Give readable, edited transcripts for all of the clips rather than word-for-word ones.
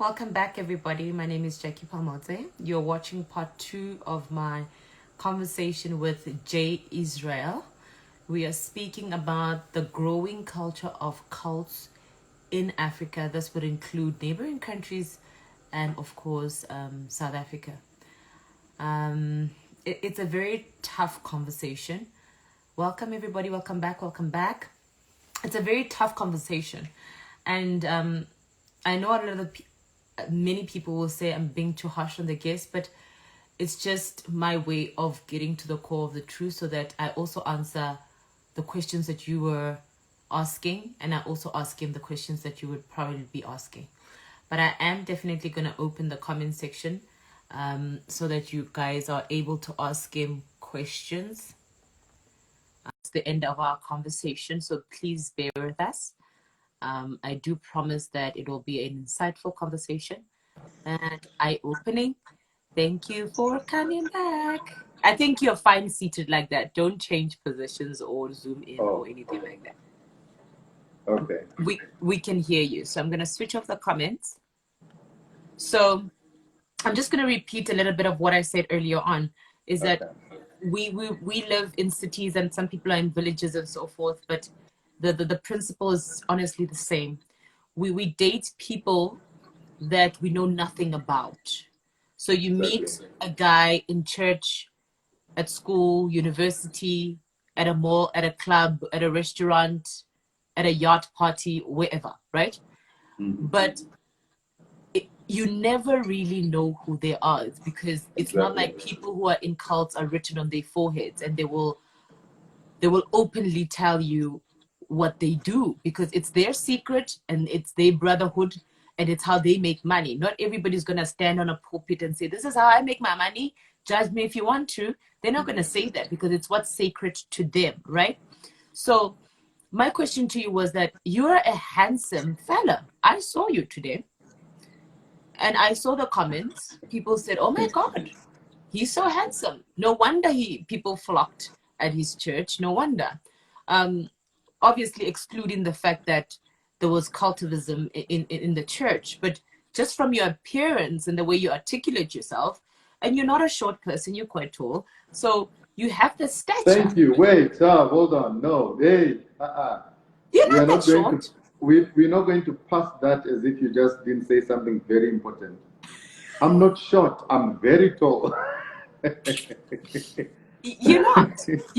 Welcome back, everybody. My name is Jackie Phamotse. You're watching part 2 of my conversation with Jay Israel. We are speaking about the growing culture of cults in Africa. This would include neighboring countries and, of course, South Africa. It's a very tough conversation. Welcome, everybody. Welcome back. Welcome back. It's a very tough conversation. And I know many people will say I'm being too harsh on the guest, but it's just my way of getting to the core of the truth so that I also answer the questions that you were asking, and I also ask him the questions that you would probably be asking. But I am definitely going to open the comment section so that you guys are able to ask him questions. It's the end of our conversation, so please bear with us. I do promise that it will be an insightful conversation and eye-opening. Thank you for coming back. I think you're fine seated like that. Don't change positions or zoom in or anything like that. Okay. We can hear you. So I'm going to switch off the comments. So I'm just going to repeat a little bit of what I said earlier on, is that we live in cities and some people are in villages and so forth, but the principle is honestly the same. We date people that we know nothing about. So you meet a guy in church, at school, university, at a mall, at a club, at a restaurant, at a yacht party, wherever, right? Mm-hmm. But you never really know who they are. It's because it's not like people who are in cults are written on their foreheads and they will openly tell you what they do, because it's their secret and it's their brotherhood and it's how they make money. Not everybody's going to stand on a pulpit and say, this is how I make my money. Judge me if you want to. They're not going to say that because it's what's sacred to them, right? So my question to you was that you're a handsome fella. I saw you today and I saw the comments. People said, oh my God, he's so handsome. No wonder people flocked at his church. No wonder. Obviously excluding the fact that there was cultivism in the church, but just from your appearance and the way you articulate yourself, and you're not a short person, you're quite tall, so you have the stature. Thank you. Wait, hold on. No, hey, you're not that short. We're not going to pass that as if you just didn't say something very important. I'm not short. I'm very tall. You're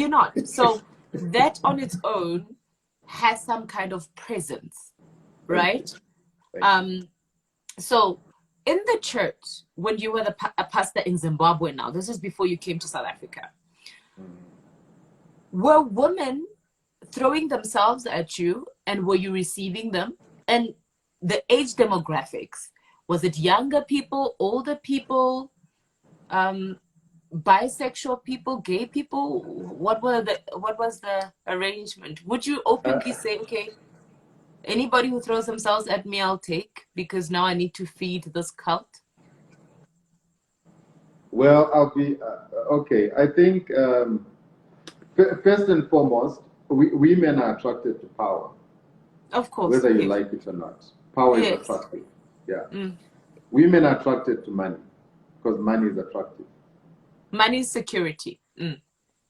not. So that on its own has some kind of presence, right? So in the church, when you were a pastor in Zimbabwe now, this is before you came to South Africa, were women throwing themselves at you and were you receiving them? And the age demographics, was it younger people, older people, bisexual people, gay people? What was the arrangement? Would you openly say, okay, anybody who throws themselves at me, I'll take, because now I need to feed this cult? Well, I'll be okay. I think first and foremost, women are attracted to power. Of course, whether you like it or not. Power is attractive. Yeah. Women are attracted to money because money is attractive. Money is security.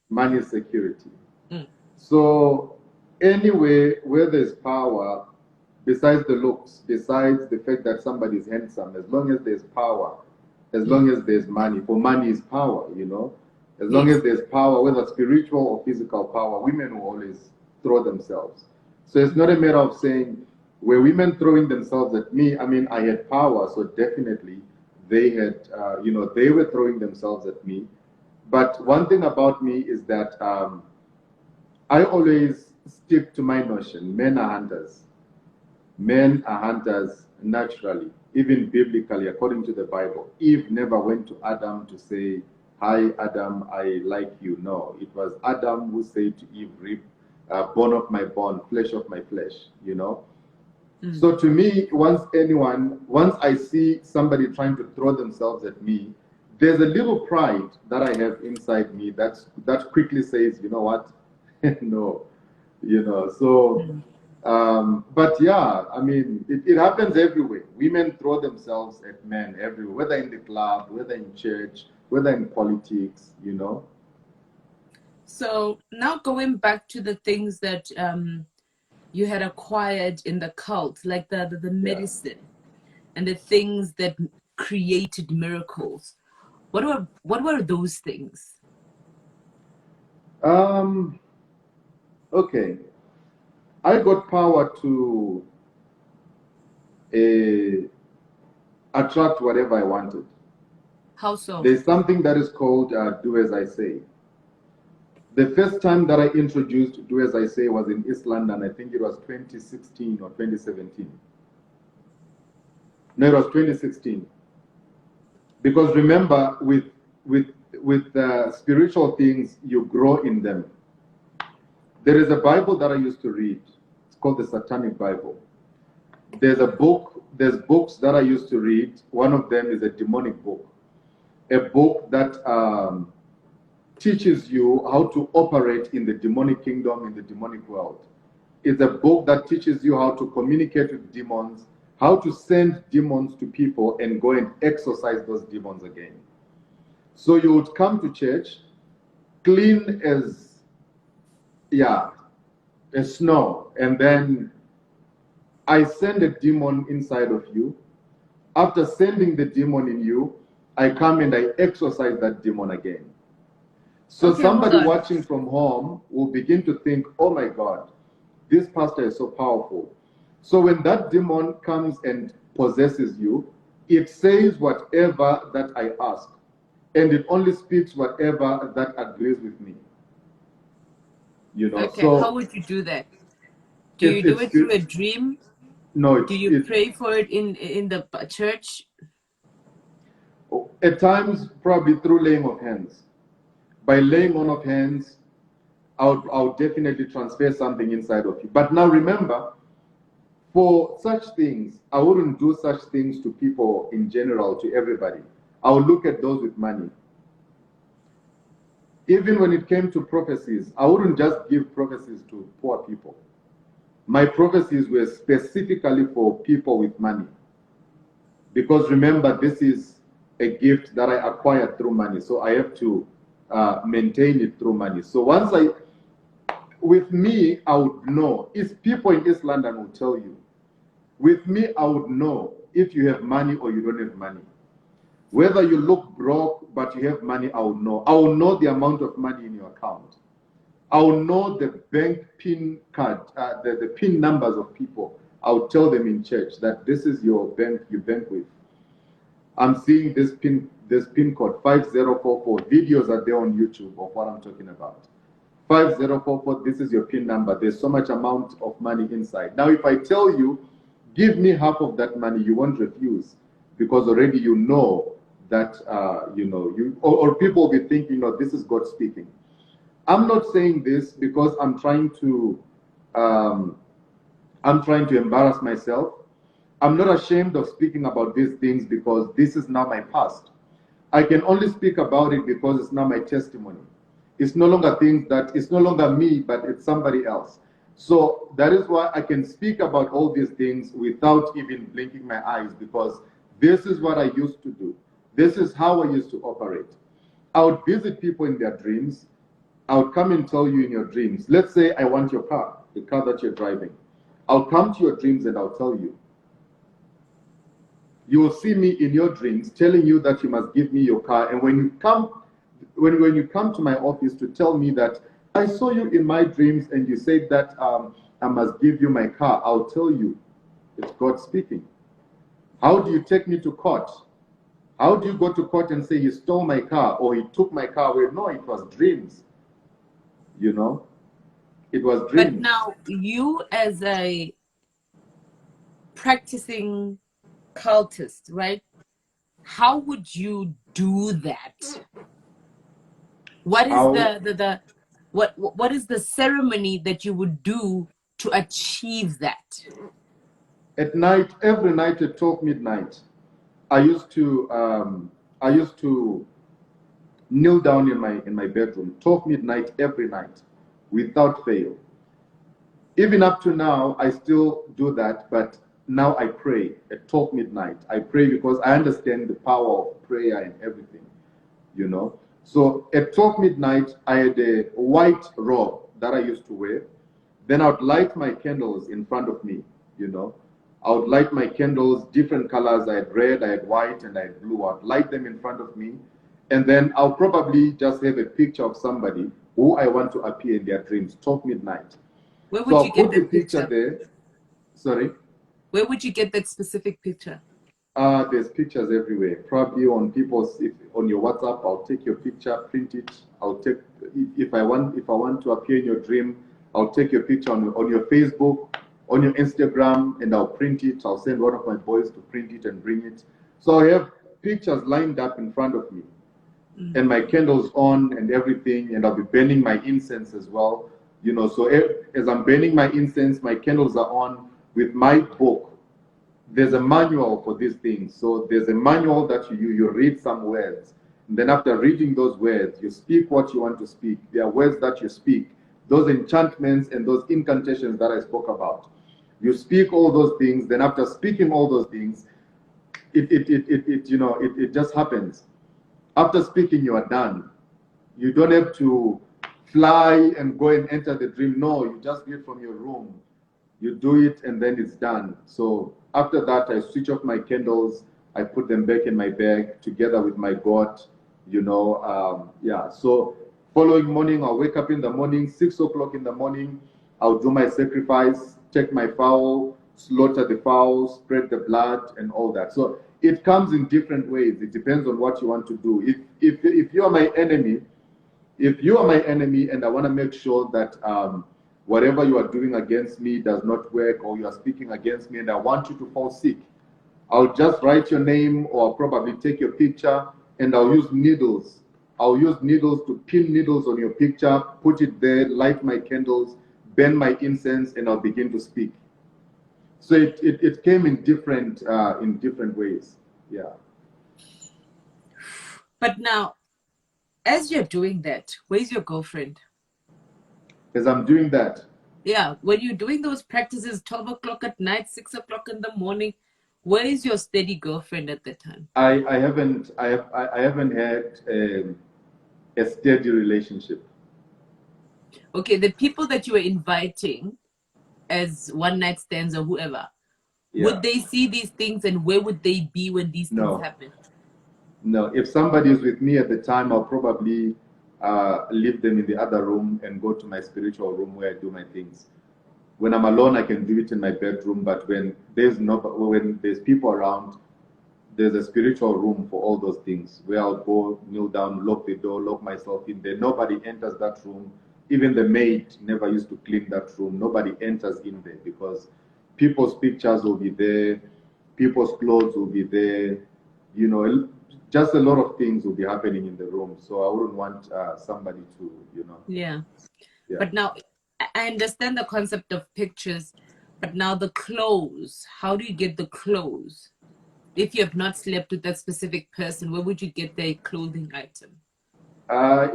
Money is security. So anyway, where there's power, besides the looks, besides the fact that somebody is handsome, as long as there's power, as long as there's money, for money is power, you know. As long as there's power, whether spiritual or physical power, women will always throw themselves. So it's not a matter of saying, were women throwing themselves at me? I mean, I had power, so definitely they had, they were throwing themselves at me. But one thing about me is that I always stick to my notion. Men are hunters. Men are hunters naturally, even biblically, according to the Bible. Eve never went to Adam to say, hi, Adam, I like you. No, it was Adam who said to Eve, rib, bone of my bone, flesh of my flesh, you know. So to me, once I see somebody trying to throw themselves at me, there's a little pride that I have inside me that quickly says, you know what, no, you know. So But yeah, I mean, it happens everywhere. Women throw themselves at men everywhere, whether in the club, whether in church, whether in politics, you know. So now going back to the things that you had acquired in the cult, like the medicine and the things that created miracles. What were those things? Okay. I got power to attract whatever I wanted. How so? There's something that is called do as I say. The first time that I introduced do as I say was in East London. I think it was 2016 or 2017. No, it was 2016. Because remember, with spiritual things, you grow in them. There is a Bible that I used to read. It's called the Satanic Bible. There's books that I used to read. One of them is a demonic book. A book that teaches you how to operate in the demonic kingdom, in the demonic world. It's a book that teaches you how to communicate with demons, how to send demons to people and go and exorcise those demons again. So you would come to church, clean as snow, and then I send a demon inside of you. After sending the demon in you, I come and I exorcise that demon again. So Okay, somebody watching from home will begin to think, oh my God, this pastor is so powerful. So when that demon comes and possesses you, it says whatever that I ask. And it only speaks whatever that agrees with me. You know, okay, so how would you do that? Do you do it through a dream? No, do you pray for it in the church? At times, probably through laying of hands. By laying on of hands, I would definitely transfer something inside of you. But now remember, for such things, I wouldn't do such things to people in general, to everybody. I would look at those with money. Even when it came to prophecies, I wouldn't just give prophecies to poor people. My prophecies were specifically for people with money. Because remember, this is a gift that I acquired through money, so I have to maintain it through money. So with me, I would know. If people in East London will tell you, with me, I would know if you have money or you don't have money. Whether you look broke but you have money, I will know. I will know the amount of money in your account. I will know the bank PIN card, the PIN numbers of people. I will tell them in church that this is your bank you bank with. I'm seeing this PIN code 5044. Videos are there on YouTube of what I'm talking about. 5044, this is your PIN number. There's so much amount of money inside. Now, if I tell you, give me half of that money, you won't refuse, because already you know that, or people will be thinking, no, this is God speaking. I'm not saying this because I'm trying to embarrass myself. I'm not ashamed of speaking about these things because this is now my past. I can only speak about it because it's now my testimony. It's no longer it's no longer me, but it's somebody else. So that is why I can speak about all these things without even blinking my eyes, because this is what I used to do. This is how I used to operate. I would visit people in their dreams. I would come and tell you in your dreams. Let's say I want your car, the car that you're driving. I'll come to your dreams and I'll tell you. You will see me in your dreams telling you that you must give me your car. And when you come to my office to tell me that I saw you in my dreams and you said that I must give you my car, I'll tell you it's God speaking. How do you take me to court? How do you go to court and say he stole my car or he took my car away? No, it was dreams. You know, it was dreams. But now you, as a practicing cultist, right? How would you do that? What is what is the ceremony that you would do to achieve that? At night, every night at 12 midnight, I used to kneel down in my bedroom, 12 midnight every night, without fail. Even up to now, I still do that, but now I pray at 12 midnight. I pray because I understand the power of prayer and everything, you know. So at 12 midnight, I had a white robe that I used to wear. Then I would light my candles in front of me, you know. I would light my candles, different colors. I had red, I had white, and I had blue. I'd light them in front of me. And then I'll probably just have a picture of somebody who I want to appear in their dreams, 12 midnight. Where would So you I'll get put the that picture there. Sorry? Where would you get that specific picture? There's pictures everywhere. Probably on people's, on your WhatsApp, I'll take your picture, print it. I'll take, if I want to appear in your dream, I'll take your picture on your Facebook, on your Instagram, and I'll print it. I'll send one of my boys to print it and bring it. So I have pictures lined up in front of me, and my candles on and everything, and I'll be burning my incense as well. You know, so as I'm burning my incense, my candles are on with my book. There's a manual for these things. So there's a manual that you read some words. And then after reading those words, you speak what you want to speak. There are words that you speak. Those enchantments and those incantations that I spoke about. You speak all those things. Then after speaking all those things, it just happens. After speaking, you are done. You don't have to fly and go and enter the dream. No, you just do it from your room. You do it and then it's done. So after that, I switch off my candles. I put them back in my bag together with my God, you know. Yeah, so following morning, I'll wake up in the morning, 6 o'clock in the morning. I'll do my sacrifice, take my fowl, slaughter the fowl, spread the blood and all that. So it comes in different ways. It depends on what you want to do. If you are my enemy, and I want to make sure that whatever you are doing against me does not work, or you are speaking against me and I want you to fall sick, I'll just write your name, or I'll probably take your picture, and I'll use needles. I'll use needles to pin needles on your picture, put it there, light my candles, burn my incense, and I'll begin to speak. So it came in different ways. Yeah. But now, as you're doing that, where's your girlfriend? As I'm doing that. Yeah, when you're doing those practices, 12 o'clock at night, 6 o'clock in the morning, where is your steady girlfriend at that time? I haven't had a steady relationship. Okay, the people that you were inviting as one night stands or whoever, would they see these things, and where would they be when these things happen? No, if somebody is with me at the time, I'll probably leave them in the other room and go to my spiritual room where I do my things. When I'm alone, I can do it in my bedroom, but when there's people around, there's a spiritual room for all those things where I'll go, kneel down, lock the door, lock myself in there. Nobody enters that room. Even the maid never used to clean that room. Nobody enters in there because people's pictures will be there, people's clothes will be there, you know, just a lot of things will be happening in the room. So I wouldn't want somebody to, you know. Yeah. But now, I understand the concept of pictures, but now the clothes, how do you get the clothes? If you have not slept with that specific person, where would you get their clothing item?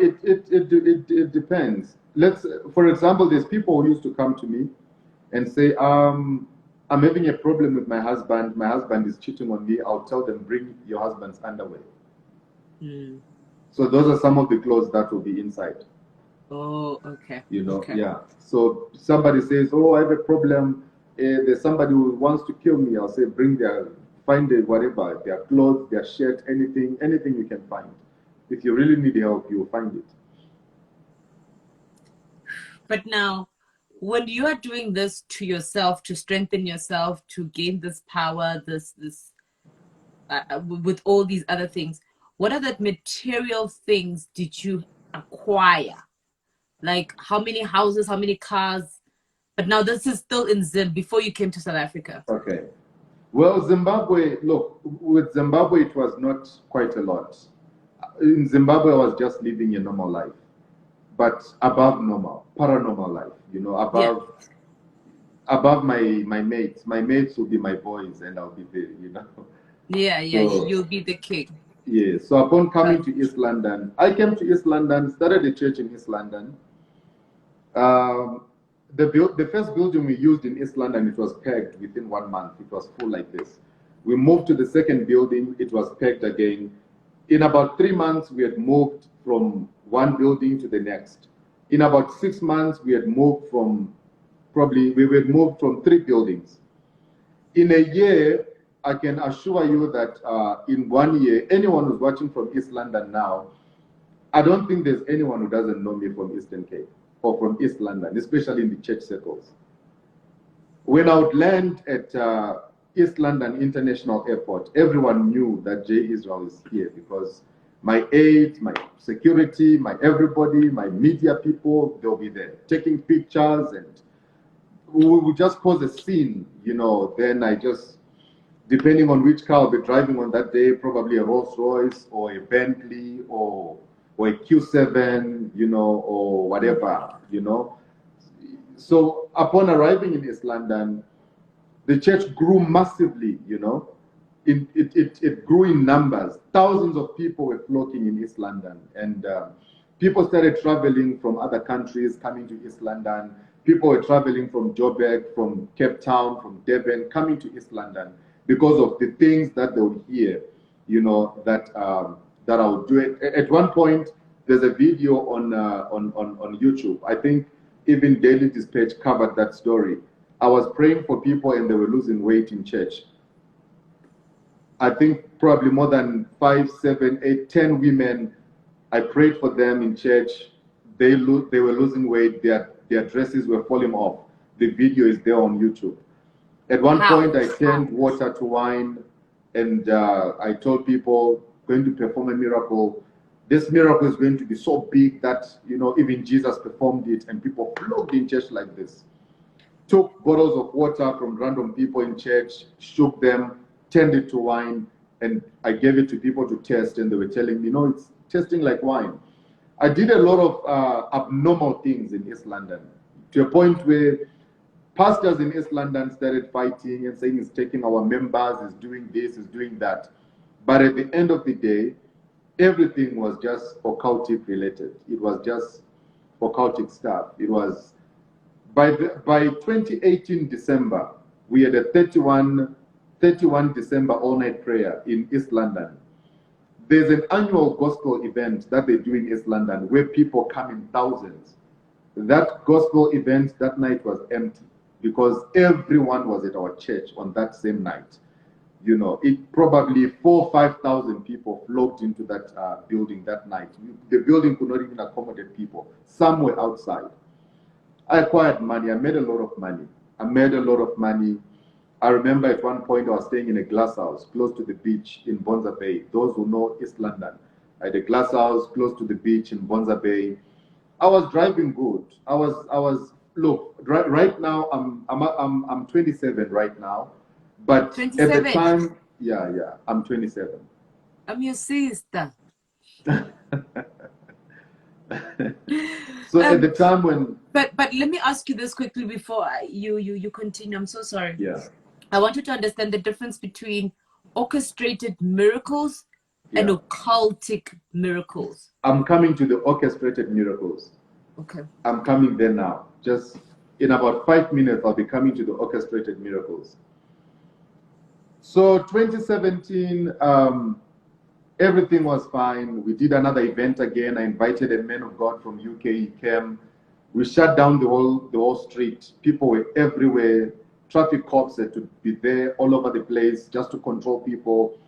It depends. For example, there's people who used to come to me and say, I'm having a problem with my husband. My husband is cheating on me. I'll tell them, bring your husband's underwear. So those are some of the clothes that will be inside. Oh, okay. You know, okay. Yeah. So somebody says, oh, I have a problem. There's somebody who wants to kill me. I'll say, find whatever, their clothes, their shirt, anything you can find. If you really need help, you'll find it. But now, when you are doing this to yourself, to strengthen yourself, to gain this power, with all these other things, what other material things did you acquire? Like how many houses, how many cars? But now this is still in Zim before you came to South Africa. Okay. Well, Zimbabwe, look, with Zimbabwe, it was not quite a lot. In Zimbabwe, I was just living a normal life, but above normal, paranormal life, you know, above my mates. My mates will be my boys, and I'll be there, you know. Yeah, so, you'll be the king. Yeah, so upon coming to East London, I came to East London, started a church in East London. the first building we used in East London, it was pegged within 1 month. It was full like this. We moved to the second building, it was pegged again. In about 3 months, we had moved from one building to the next. In about 6 months, we had moved from from 3 buildings. In a year, I can assure you that in 1 year, anyone who's watching from East London now, I don't think there's anyone who doesn't know me from Eastern Cape or from East London, especially in the church circles. When I would land at East London International Airport, everyone knew that J. Israel is here because my aides, my security, my everybody, my media people, they'll be there taking pictures, and we would just cause a scene, you know. Then I just, depending on which car I'll be driving on that day, probably a Rolls Royce or a Bentley or a Q7, you know, or whatever, you know. So upon arriving in East London, the church grew massively, you know. It grew in numbers. Thousands of people were flocking in East London, and people started traveling from other countries coming to East London. People were traveling from Joburg, from Cape Town, from Devon, coming to East London because of the things that they would hear, you know, that I would do it. At one point, there's a video on YouTube. I think even Daily Dispatch covered that story. I was praying for people and they were losing weight in church. I think probably more than 5, 7, 8, 10 women, I prayed for them in church. They were losing weight. Their dresses were falling off. The video is there on YouTube. At one point, I turned water to wine, and I told people, going to perform a miracle. This miracle is going to be so big that, you know, even Jesus performed it, and people flocked in church like this. Took bottles of water from random people in church, shook them, turned it to wine, and I gave it to people to test, and they were telling me, no, it's tasting like wine. I did a lot of abnormal things in East London, to a point where pastors in East London started fighting and saying he's taking our members, he's doing this, he's doing that. But at the end of the day, everything was just occultic related. It was just occultic stuff. It was, by 2018 December, we had a 31 December all-night prayer in East London. There's an annual gospel event that they do in East London where people come in thousands. That gospel event that night was empty because everyone was at our church on that same night. You know, it probably 4,000 or 5,000 people flocked into that building that night. The building could not even accommodate people. Some were outside. I acquired money. I made a lot of money. I remember at one point I was staying in a glass house close to the beach in Bonza Bay. Those who know East London, I had a glass house close to the beach in Bonza Bay. I was driving good. Look, right now I'm 27 right now, but 27. at the time, I'm 27. I'm your sister. So at the time when, but let me ask you this quickly before you continue. I'm so sorry. Yeah. I want you to understand the difference between orchestrated miracles and occultic miracles. I'm coming to the orchestrated miracles. Okay. I'm coming there now. Just in about 5 minutes, I'll be coming to the orchestrated miracles. So 2017, everything was fine. We did another event again. I invited a man of God from UK. He came. We shut down the whole street. People were everywhere. Traffic cops had to be there all over the place just to control people.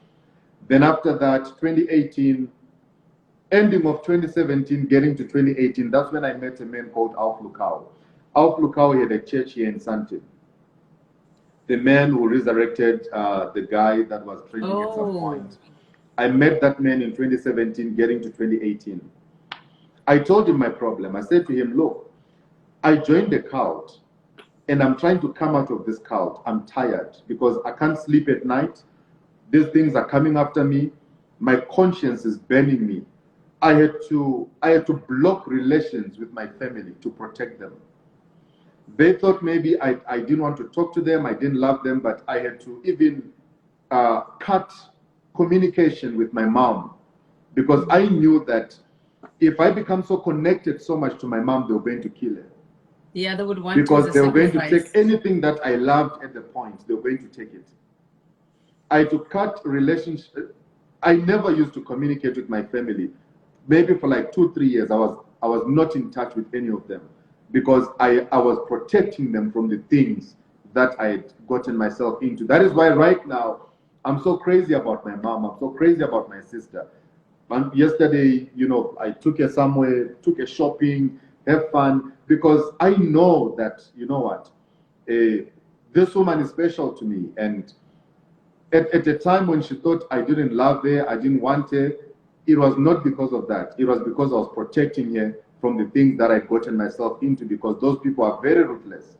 Then after that, 2018, ending of 2017, getting to 2018, that's when I met a man called Alf Lukau. Alf Lukau had a church here in Sandton. The man who resurrected the guy that was training at some point. I met that man in 2017, getting to 2018. I told him my problem. I said to him, look, I joined the cult and I'm trying to come out of this cult. I'm tired because I can't sleep at night. These things are coming after me. My conscience is burning me. I had to block relations with my family to protect them. They thought maybe I didn't want to talk to them, I didn't love them, but I had to even cut communication with my mom because I knew that if I become so connected so much to my mom, they were going to kill her. Yeah, they would want because to they were going to take sacrifice. anything that I loved at the point, they were going to take it. I had to cut relationship. I never used to communicate with my family. Maybe for like 2-3 years, I was not in touch with any of them because I was protecting them from the things that I had gotten myself into. That is why right now I'm so crazy about my mom. I'm so crazy about my sister. And yesterday, I took her somewhere, took her shopping, have fun, because I know that, you know what, this woman is special to me. And at the time when she thought I didn't love her, I didn't want her, it was not because of that. It was because I was protecting her from the things that I'd gotten myself into, because those people are very ruthless.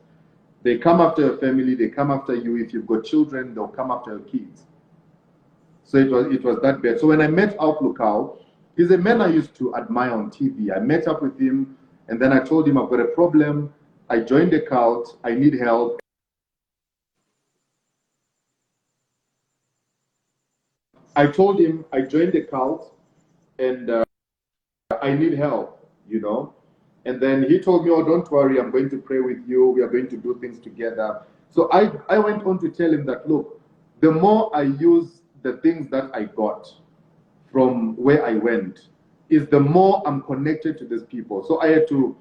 They come after your family, they come after you. If you've got children, they'll come after your kids. So it was that bad. So when I met Outlookau, he's a man I used to admire on TV. I met up with him, and then I told him I've got a problem. I joined a cult. I need help. I told him I joined a cult, and I need help. And then he told me, oh, don't worry, I'm going to pray with you. We are going to do things together. So I went on to tell him that, look, the more I use the things that I got from where I went, is the more I'm connected to these people. So I had to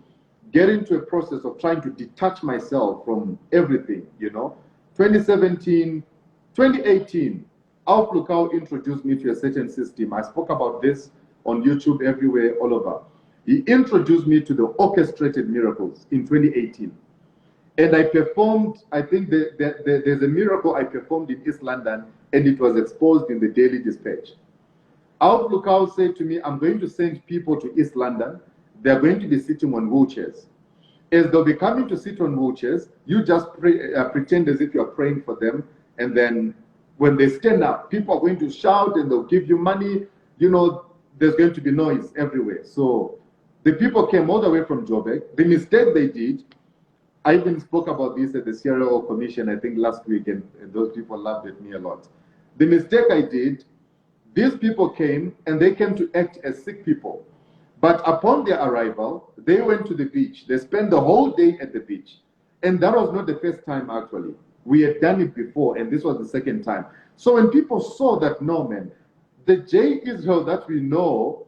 get into a process of trying to detach myself from everything. 2017, 2018, Outlookau introduced me to a certain system. I spoke about this on YouTube, everywhere, all over. He introduced me to the orchestrated miracles in 2018. And I performed, I think there's a miracle I performed in East London, and it was exposed in the Daily Dispatch. Outlookau said to me, I'm going to send people to East London. They're going to be sitting on wheelchairs. As they'll be coming to sit on wheelchairs, you just pretend as if you're praying for them. And then when they stand up, people are going to shout and they'll give you money. There's going to be noise everywhere. So the people came all the way from Joburg. The mistake they did, I even spoke about this at the CRO Commission, I think last week, and those people laughed at me a lot. The mistake I did, these people came and they came to act as sick people. But upon their arrival, they went to the beach. They spent the whole day at the beach. And that was not the first time, actually. We had done it before, and this was the second time. So when people saw that, no, man, the J. Israel that we know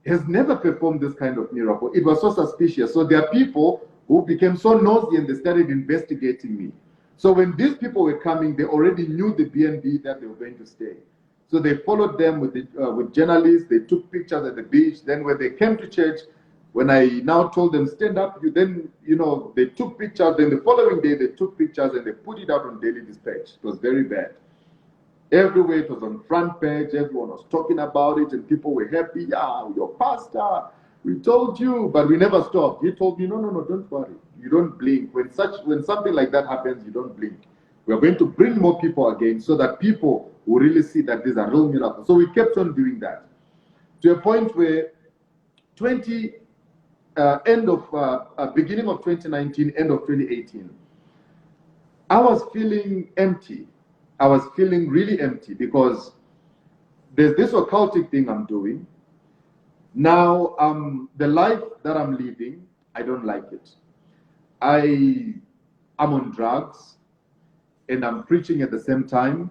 has never performed this kind of miracle. It was so suspicious. So there are people who became so nosy and they started investigating me. So when these people were coming, they already knew the B&B that they were going to stay. So they followed them with journalists. They took pictures at the beach. Then when they came to church, when I now told them, stand up, they took pictures. Then the following day, they took pictures and they put it out on Daily Dispatch. It was very bad. Everywhere it was on front page. Everyone was talking about it and people were happy. Yeah, your pastor, we told you, but we never stopped. He told me, no, don't worry. You don't blink. When something like that happens, you don't blink. We are going to bring more people again so that people will really see that these are real miracles. So we kept on doing that to a point where beginning of 2019, end of 2018, I was feeling empty. I was feeling really empty because there's this occultic thing I'm doing. Now, the life that I'm living, I don't like it. I'm on drugs and I'm preaching at the same time.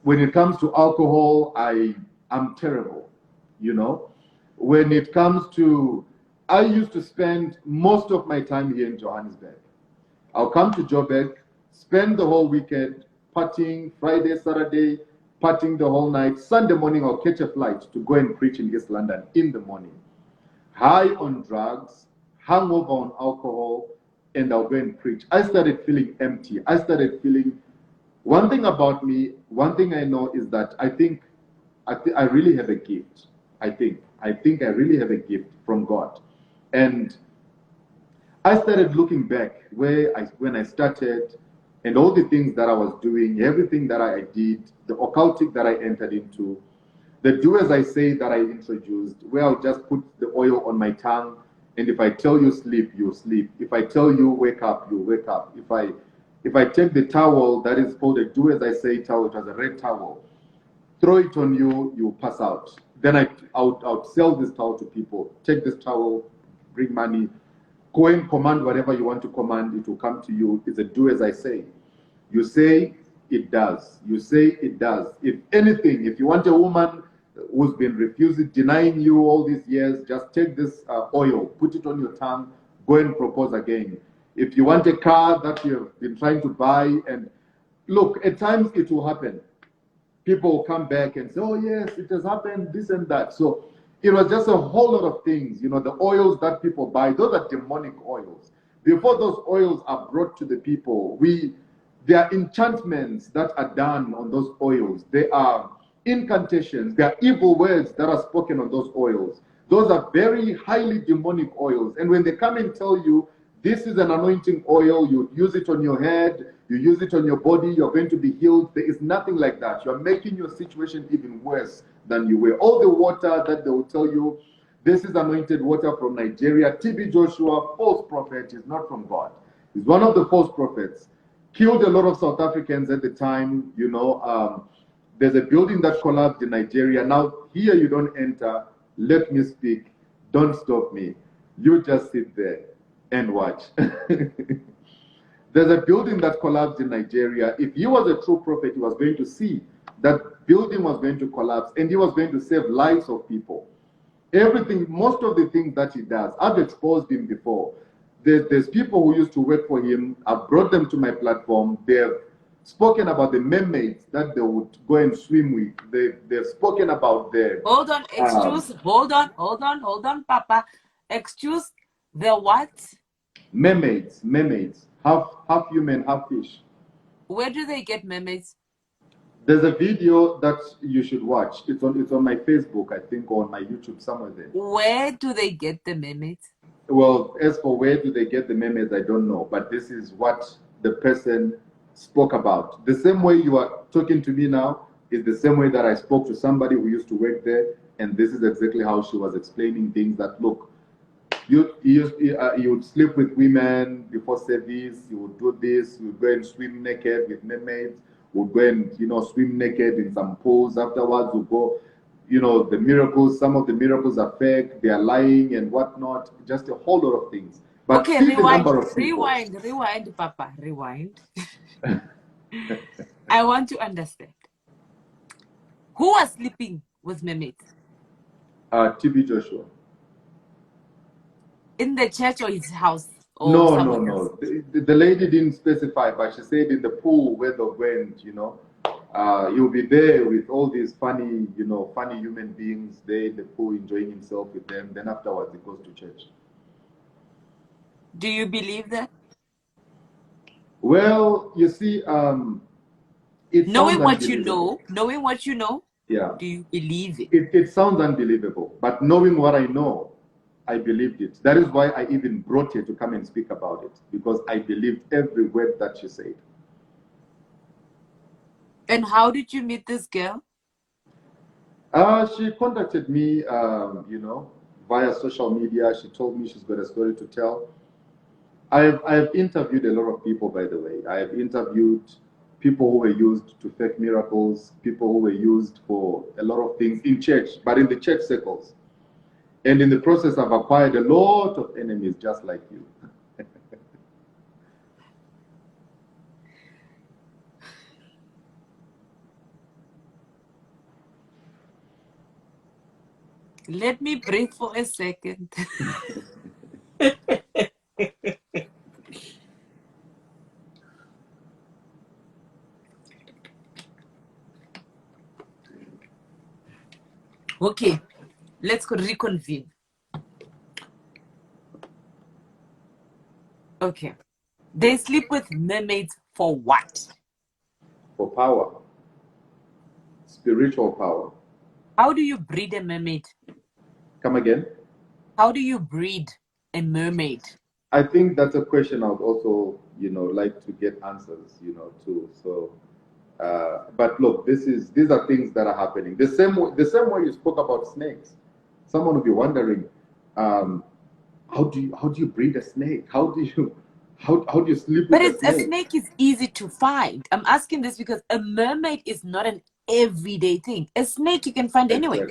When it comes to alcohol, I'm terrible, When it comes to, I used to spend most of my time here in Johannesburg. I'll come to Joburg, spend the whole weekend partying, Friday, Saturday, partying the whole night. Sunday morning, I'll catch a flight to go and preach in East London in the morning. High on drugs, hangover on alcohol, and I'll go and preach. I started feeling empty. I started feeling, one thing about me, one thing I know is that I think I really have a gift. I think I really have a gift from God. And I started looking back when I started and all the things that I was doing, everything that I did, the occultic that I entered into, the do as I say that I introduced, where I'll just put the oil on my tongue, and if I tell you sleep, you sleep. If I tell you wake up, you wake up. If I take the towel that is called a do as I say towel, it was a red towel, throw it on you, you pass out. Then I would sell this towel to people. Take this towel, bring money, go and command whatever you want to command, it will come to you. It's a do as I say. You say, it does. You say, it does. If anything, if you want a woman who's been refusing, denying you all these years, just take this oil, put it on your tongue, go and propose again. If you want a car that you've been trying to buy, and look, at times it will happen. People will come back and say, oh yes, it has happened, this and that. So it was just a whole lot of things. You know, the oils that people buy, those are demonic oils. Before those oils are brought to the people, there are enchantments that are done on those oils. There are incantations. There are evil words that are spoken on those oils. Those are very highly demonic oils. And when they come and tell you, this is an anointing oil, you use it on your head, you use it on your body, you're going to be healed. There is nothing like that. You're making your situation even worse than you were. All the water that they will tell you, this is anointed water from Nigeria. TB Joshua, false prophet, is not from God. He's one of the false prophets. Killed a lot of South Africans at the time, you know. There's a building that collapsed in Nigeria. Now, here you don't enter. Let me speak. Don't stop me. You just sit there and watch. There's a building that collapsed in Nigeria. If he was a true prophet, he was going to see that building was going to collapse, and he was going to save lives of people. Everything, most of the things that he does, I've exposed him before. There's people who used to work for him. I've brought them to my platform. They've spoken about the mermaids that they would go and swim with. They've spoken about the... Hold on, hold on, Papa. Excuse the what? Mermaids, half human, half fish. Where do they get mermaids? There's a video that you should watch. It's on my Facebook, I think, or on my YouTube, somewhere there. Where do they get the mermaids? Well, as for where do they get the mermaids, I don't know. But this is what the person spoke about. The same way you are talking to me now is the same way that I spoke to somebody who used to work there. And this is exactly how she was explaining things that, look, you would sleep with women before service, you would do this, you would go and swim naked with mermaids, would go and, you know, swim naked in some pools. Afterwards, you go, you know, the miracles, some of the miracles are fake, they are lying and whatnot, just a whole lot of things. But okay, rewind, Papa, rewind. I want to understand. Who was sleeping with mermaids? TB Joshua. In the church or his house? Or no. The lady didn't specify, but she said in the pool where they went, you know, he'll be there with all these funny, you know, funny human beings there in the pool enjoying himself with them. Then afterwards he goes to church. Do you believe that? Well, you see, knowing what you know, yeah. Do you believe it? It sounds unbelievable, but knowing what I know, I believed it. That is why I even brought her to come and speak about it, because I believed every word that she said. And how did you meet this girl? She contacted me, you know, via social media. She told me she's got a story to tell. I've interviewed a lot of people, by the way. I have interviewed people who were used to fake miracles, people who were used for a lot of things in church, but in the church circles. And in the process, I've acquired a lot of enemies just like you. Let me breathe for a second. Okay, let's reconvene. Okay. They sleep with mermaids for what? For power. Spiritual power. How do you breed a mermaid? Come again? How do you breed a mermaid? I think that's a question I would also, you know, like to get answers, you know, too. So, but look, these are things that are happening. The same way you spoke about snakes. Someone will be wondering, how do you breed a snake? How do you sleep with a snake? A snake is easy to find. I'm asking this because a mermaid is not an everyday thing. A snake you can find anywhere.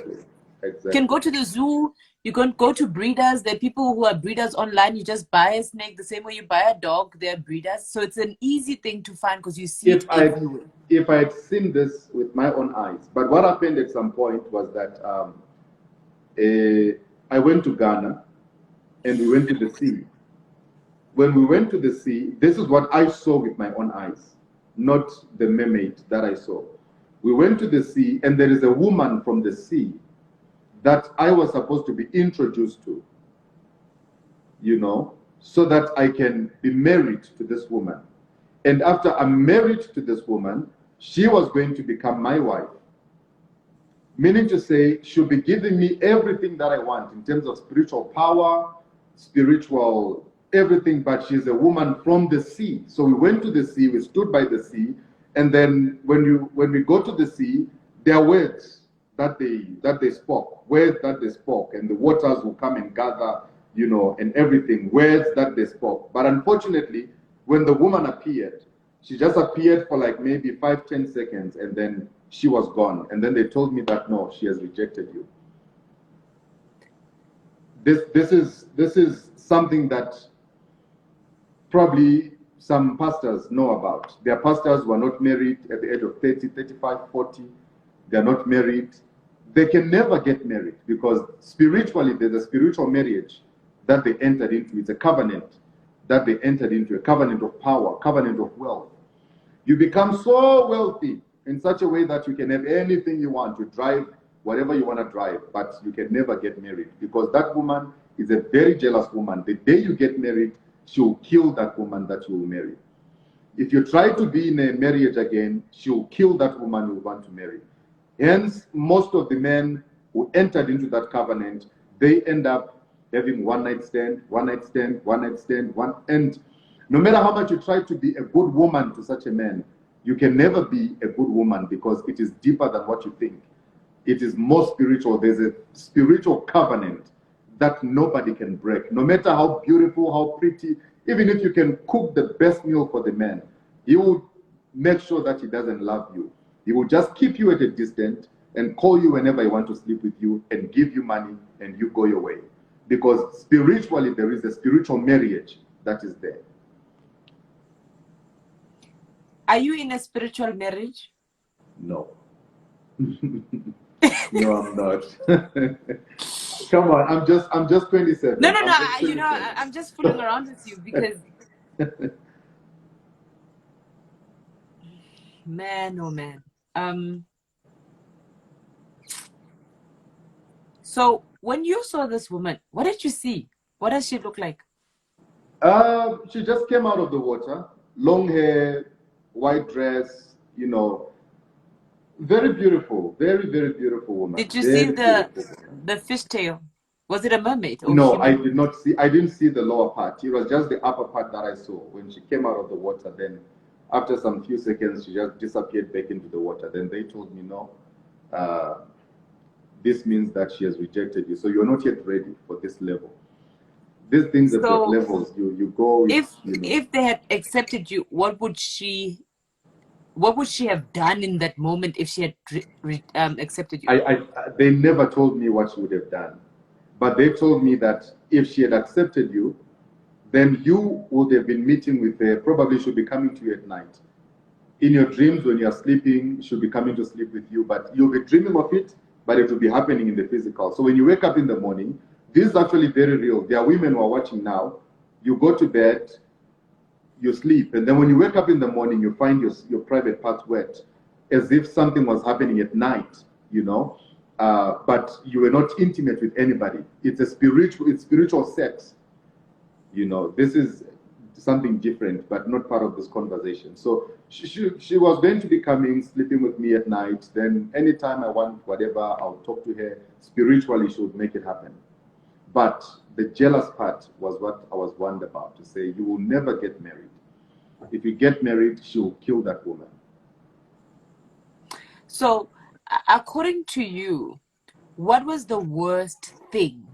Exactly. You can go to the zoo, You can go to breeders. There are people who are breeders online. You just buy a snake the same way you buy a dog. They're breeders. So it's an easy thing to find because you see it everywhere. If I had seen this with my own eyes, but what happened at some point was that I went to Ghana and we went to the sea. When we went to the sea, this is what I saw with my own eyes, not the mermaid that I saw. We went to the sea and there is a woman from the sea that I was supposed to be introduced to, you know, so that I can be married to this woman. And after I'm married to this woman, she was going to become my wife. Meaning to say, she'll be giving me everything that I want in terms of spiritual power, spiritual everything, but she's a woman from the sea. So we went to the sea, we stood by the sea, and then when we go to the sea, there are words that they spoke, words that they spoke, and the waters will come and gather, you know, and everything, words that they spoke. But unfortunately, when the woman appeared, she just appeared for like maybe 5-10 seconds, and then she was gone. And then they told me that no, she has rejected you. This is something that probably some pastors know about. Their pastors were not married at the age of 30, 35, 40. They're not married. They can never get married because spiritually there's a spiritual marriage that they entered into. It's a covenant that they entered into, a covenant of power, covenant of wealth. You become so wealthy in such a way that you can have anything you want. You drive whatever you want to drive, but you can never get married because that woman is a very jealous woman. The day you get married, she'll kill that woman that you will marry. If you try to be in a marriage again, she'll kill that woman you want to marry. Hence, most of the men who entered into that covenant, they end up having one night stand, and no matter how much you try to be a good woman to such a man, you can never be a good woman because it is deeper than what you think. It is more spiritual. There's a spiritual covenant that nobody can break. No matter how beautiful, how pretty, even if you can cook the best meal for the man, he will make sure that he doesn't love you. He will just keep you at a distance and call you whenever he wants to sleep with you and give you money and you go your way. Because spiritually, there is a spiritual marriage that is there. Are you in a spiritual marriage? No. No, I'm not. Come on, I'm just 27. No. I'm just fooling around with you because man, oh man. So when you saw this woman, what did you see? What does she look like? She just came out of the water, long hair, white dress, you know, very beautiful, very, very beautiful woman. Did you see the fishtail? Was it a mermaid? No, I did not see. I didn't see the lower part. It was just the upper part that I saw. When she came out of the water, then after some few seconds, she just disappeared back into the water. Then they told me, no, this means that she has rejected you. So you're not yet ready for this level. These things have got levels. You go. If they had accepted you, what would she have done in that moment if she had accepted you? They never told me what she would have done. But they told me that if she had accepted you, then you would have been meeting with her. Probably she'll be coming to you at night. In your dreams, when you're sleeping, she'll be coming to sleep with you. But you'll be dreaming of it, but it will be happening in the physical. So when you wake up in the morning, this is actually very real. There are women who are watching now. You go to bed, you sleep, and then when you wake up in the morning, you find your private parts wet, as if something was happening at night, you know. But you were not intimate with anybody. It's spiritual sex. You know, this is something different, but not part of this conversation. So she was going to be coming, sleeping with me at night. Then anytime I want whatever, I'll talk to her. Spiritually, she would make it happen. But the jealous part was what I was warned about, to say you will never get married. If you get married, she will kill that woman. So, according to you, what was the worst thing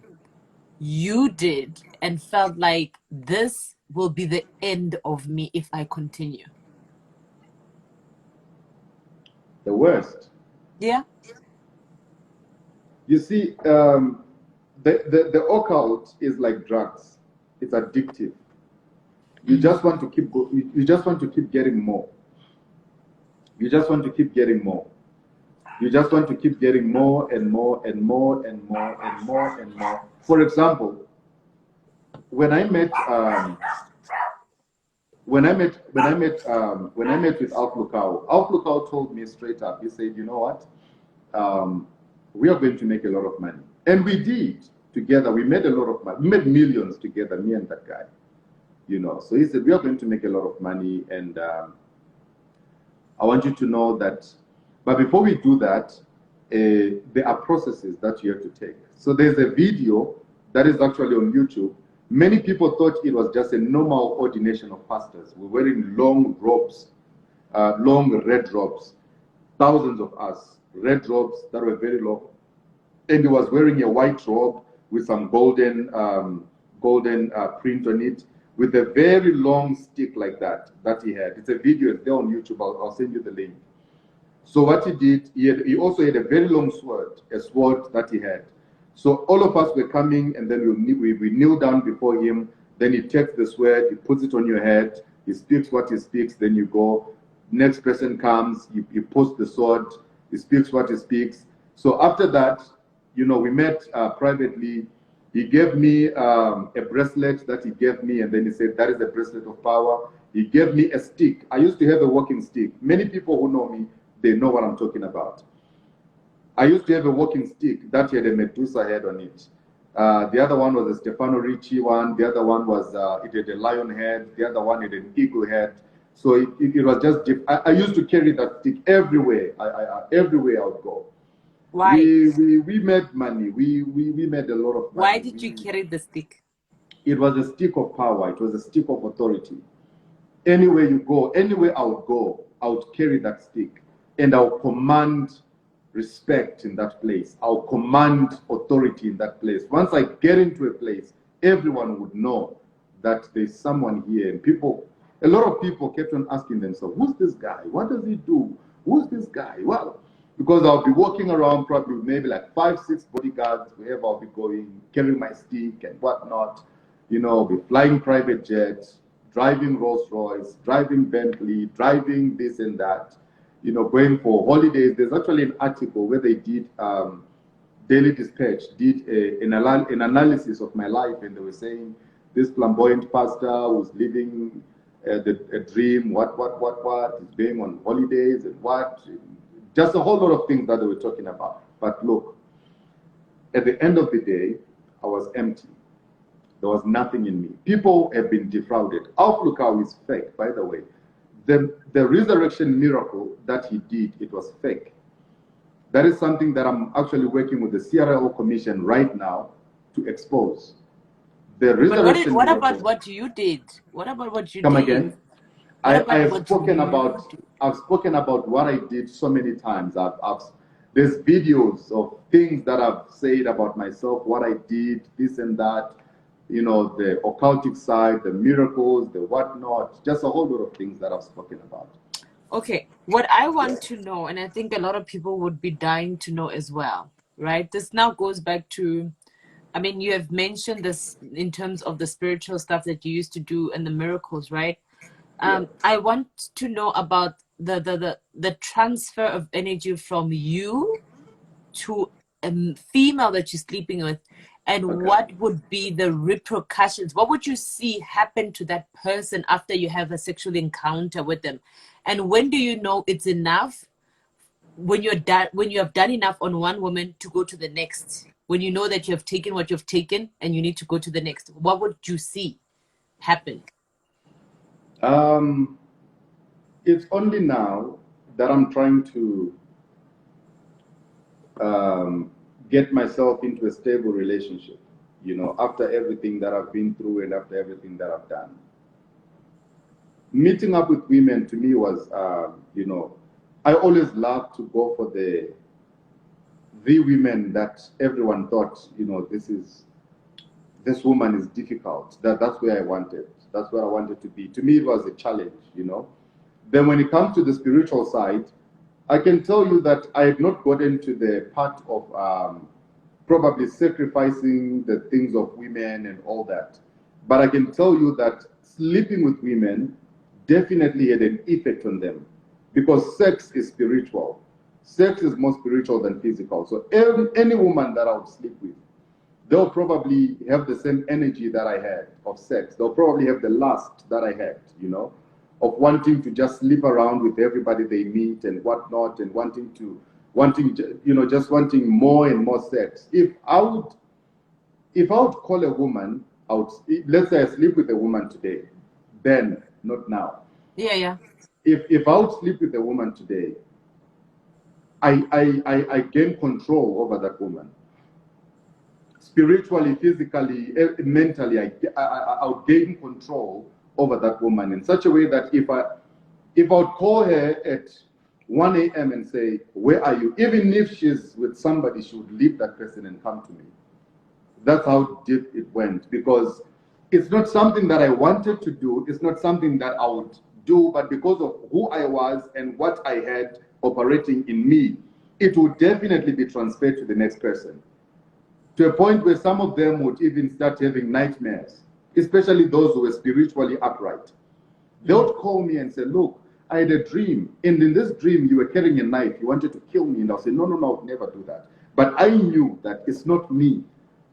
you did and felt like this will be the end of me if I continue? The worst? Yeah. You see, The occult is like drugs. It's addictive. You just want to keep you just want to keep getting more. You just want to keep getting more. You just want to keep getting more and more and more and more and more and more. For example, when I met when I met with Outlookau told me straight up. He said, "You know what? We are going to make a lot of money," and we did together. We made a lot of money. We made millions together, me and that guy. You know, so he said, "We are going to make a lot of money, and I want you to know that. But before we do that, there are processes that you have to take." So there's a video that is actually on YouTube. Many people thought it was just a normal ordination of pastors. We're wearing long robes, long red robes, thousands of us, red robes that were very long. And he was wearing a white robe with some golden print on it, with a very long stick like that he had. It's a video, it's there on YouTube. I'll send you the link. So what he did, he also had a very long sword, a sword that he had. So all of us were coming, and then we kneel down before him. Then he takes the sword, he puts it on your head, he speaks what he speaks, then you go. Next person comes, he puts the sword, he speaks what he speaks. So after that, you know, we met privately. He gave me a bracelet that he gave me, and then he said, "That is the bracelet of power." He gave me a stick. I used to have a walking stick. Many people who know me, they know what I'm talking about. I used to have a walking stick that had a Medusa head on it. The other one was a Stefano Ricci one. The other one was, it had a lion head. The other one had an eagle head. So it was just, I used to carry that stick everywhere. Everywhere I would go. Why? We made money. We made a lot of money. Why did you carry the stick? It was a stick of power. It was a stick of authority. Anywhere you go, anywhere I would go, I would carry that stick. And I would command respect in that place. I'll command authority in that place. Once I get into a place, everyone would know that there's someone here. And a lot of people kept on asking themselves, "Who's this guy? What does he do? Who's this guy?" Well, because I'll be walking around probably maybe like 5, 6 bodyguards wherever I'll be going, carrying my stick and whatnot. You know, I'll be flying private jets, driving Rolls Royce, driving Bentley, driving this and that. You know, going for holidays. There's actually an article where they did, Daily Dispatch did an analysis of my life, and they were saying this flamboyant pastor was living a dream, what, is going on holidays and what, just a whole lot of things that they were talking about. But look, at the end of the day, I was empty. There was nothing in me. People have been defrauded. Outlookau is fake, by the way. The resurrection miracle that he did, it was fake. That is something that I'm actually working with the CRO Commission right now to expose. The resurrection But what miracle, about what you did? What about what you come did? again? I've spoken about what I did so many times. There's videos of things that I've said about myself, what I did, this and that. You know, the occultic side, the miracles, the whatnot, just a whole lot of things that I've spoken about. Okay, what I want to know, and I think a lot of people would be dying to know as well, right? This now goes back to, I mean, you have mentioned this in terms of the spiritual stuff that you used to do and the miracles, right? I want to know about the transfer of energy from you to a female that you're sleeping with, and what would be the repercussions? What would you see happen to that person after you have a sexual encounter with them? And when do you know it's enough? When you have done enough on one woman to go to the next. When you know that you have taken what you've taken and you need to go to the next. What would you see happen? It's only now that I'm trying to get myself into a stable relationship, you know, after everything that I've been through and after everything that I've done. Meeting up with women to me was, you know, I always loved to go for the women that everyone thought, you know, this woman is difficult. That's where I wanted. That's where I wanted to be. To me, it was a challenge, you know. Then when it comes to the spiritual side, I can tell you that I had not gotten to the part of probably sacrificing the things of women and all that. But I can tell you that sleeping with women definitely had an effect on them, because sex is spiritual. Sex is more spiritual than physical. So any woman that I would sleep with, they'll probably have the same energy that I had of sex. They'll probably have the lust that I had, you know, of wanting to just sleep around with everybody they meet and whatnot, and wanting, you know, just wanting more and more sex. If I would call a woman out, let's say I sleep with a woman today, then, not now. Yeah. If I would sleep with a woman today, I gain control over that woman. Spiritually, physically, mentally, I would gain control over that woman in such a way that if I would call her at 1 a.m. and say, where are you? Even if she's with somebody, she would leave that person and come to me. That's how deep it went, because it's not something that I wanted to do. It's not something that I would do, but because of who I was and what I had operating in me, it would definitely be transferred to the next person. To a point where some of them would even start having nightmares, especially those who were spiritually upright. They would call me and say, look, I had a dream, and in this dream you were carrying a knife, you wanted to kill me. And I'll say, no, I would never do that. But I knew that it's not me,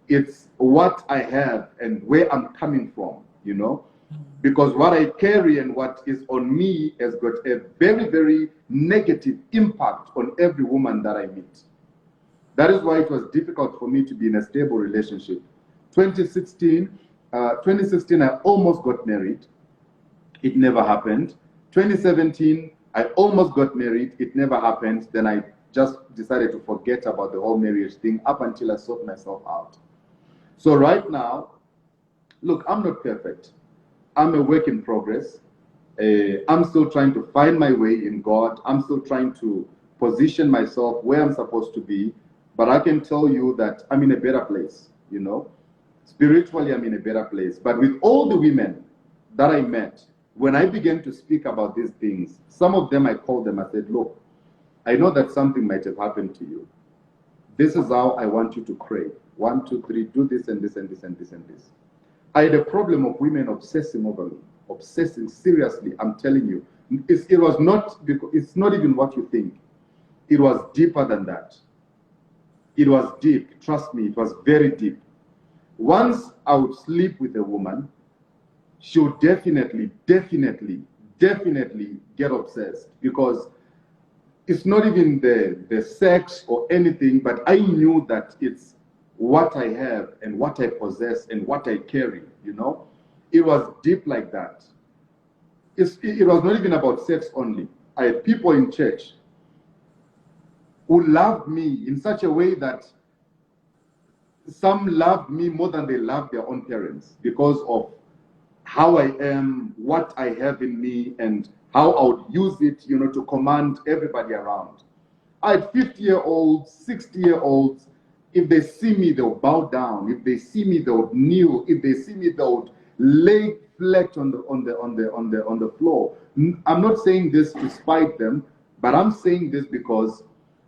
it's what I have and where I'm coming from, you know? Because what I carry and what is on me has got a very, very negative impact on every woman that I meet. That is why it was difficult for me to be in a stable relationship. 2016, I almost got married. It never happened. 2017, I almost got married. It never happened. Then I just decided to forget about the whole marriage thing up until I sought myself out. So right now, look, I'm not perfect. I'm a work in progress. I'm still trying to find my way in God. I'm still trying to position myself where I'm supposed to be. But I can tell you that I'm in a better place, you know. Spiritually, I'm in a better place. But with all the women that I met, when I began to speak about these things, some of them I called them, I said, look, I know that something might have happened to you. This is how I want you to crave. 1, 2, 3, do this and this and this and this and this. I had a problem of women obsessing over me, obsessing seriously. I'm telling you, it was not, because it's not even what you think. It was deeper than that. It was deep. Trust me, it was very deep. Once I would sleep with a woman, she would definitely get obsessed, because it's not even the sex or anything, but I knew that it's what I have and what I possess and what I carry, you know? It was deep like that. It was not even about sex only. I had people in church who loved me in such a way that some loved me more than they loved their own parents, because of how I am, what I have in me, and how I would use it, you know, to command everybody around. I had 50-year-olds, 60-year-olds. If they see me, they'll bow down. If they see me, they'll kneel. If they see me, they'll lay flat on the floor. I'm not saying this to spite them, but I'm saying this because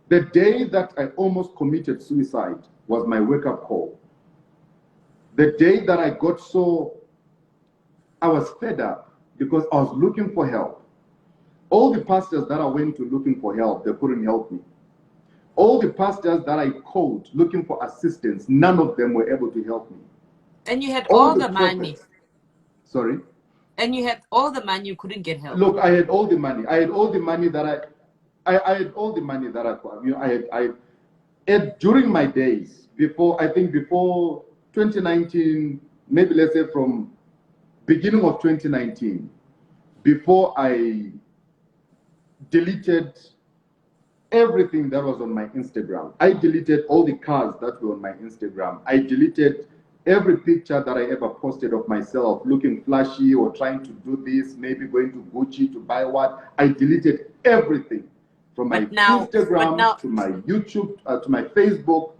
the day that I almost committed suicide was my wake-up call. The day that I got I was fed up because I was looking for help. All the pastors that I went to looking for help, they couldn't help me. All the pastors that I called looking for assistance, none of them were able to help me. And you had all the money. Sorry? And you had all the money, you couldn't get help. Look, I had all the money. I had all the money that I had all the money that you know, during my days, before 2019, maybe let's say from beginning of 2019, before I deleted everything that was on my Instagram. I deleted all the cars that were on my Instagram. I deleted every picture that I ever posted of myself looking flashy or trying to do this, maybe going to Gucci to buy what. I deleted everything from my Instagram to my YouTube, to my Facebook.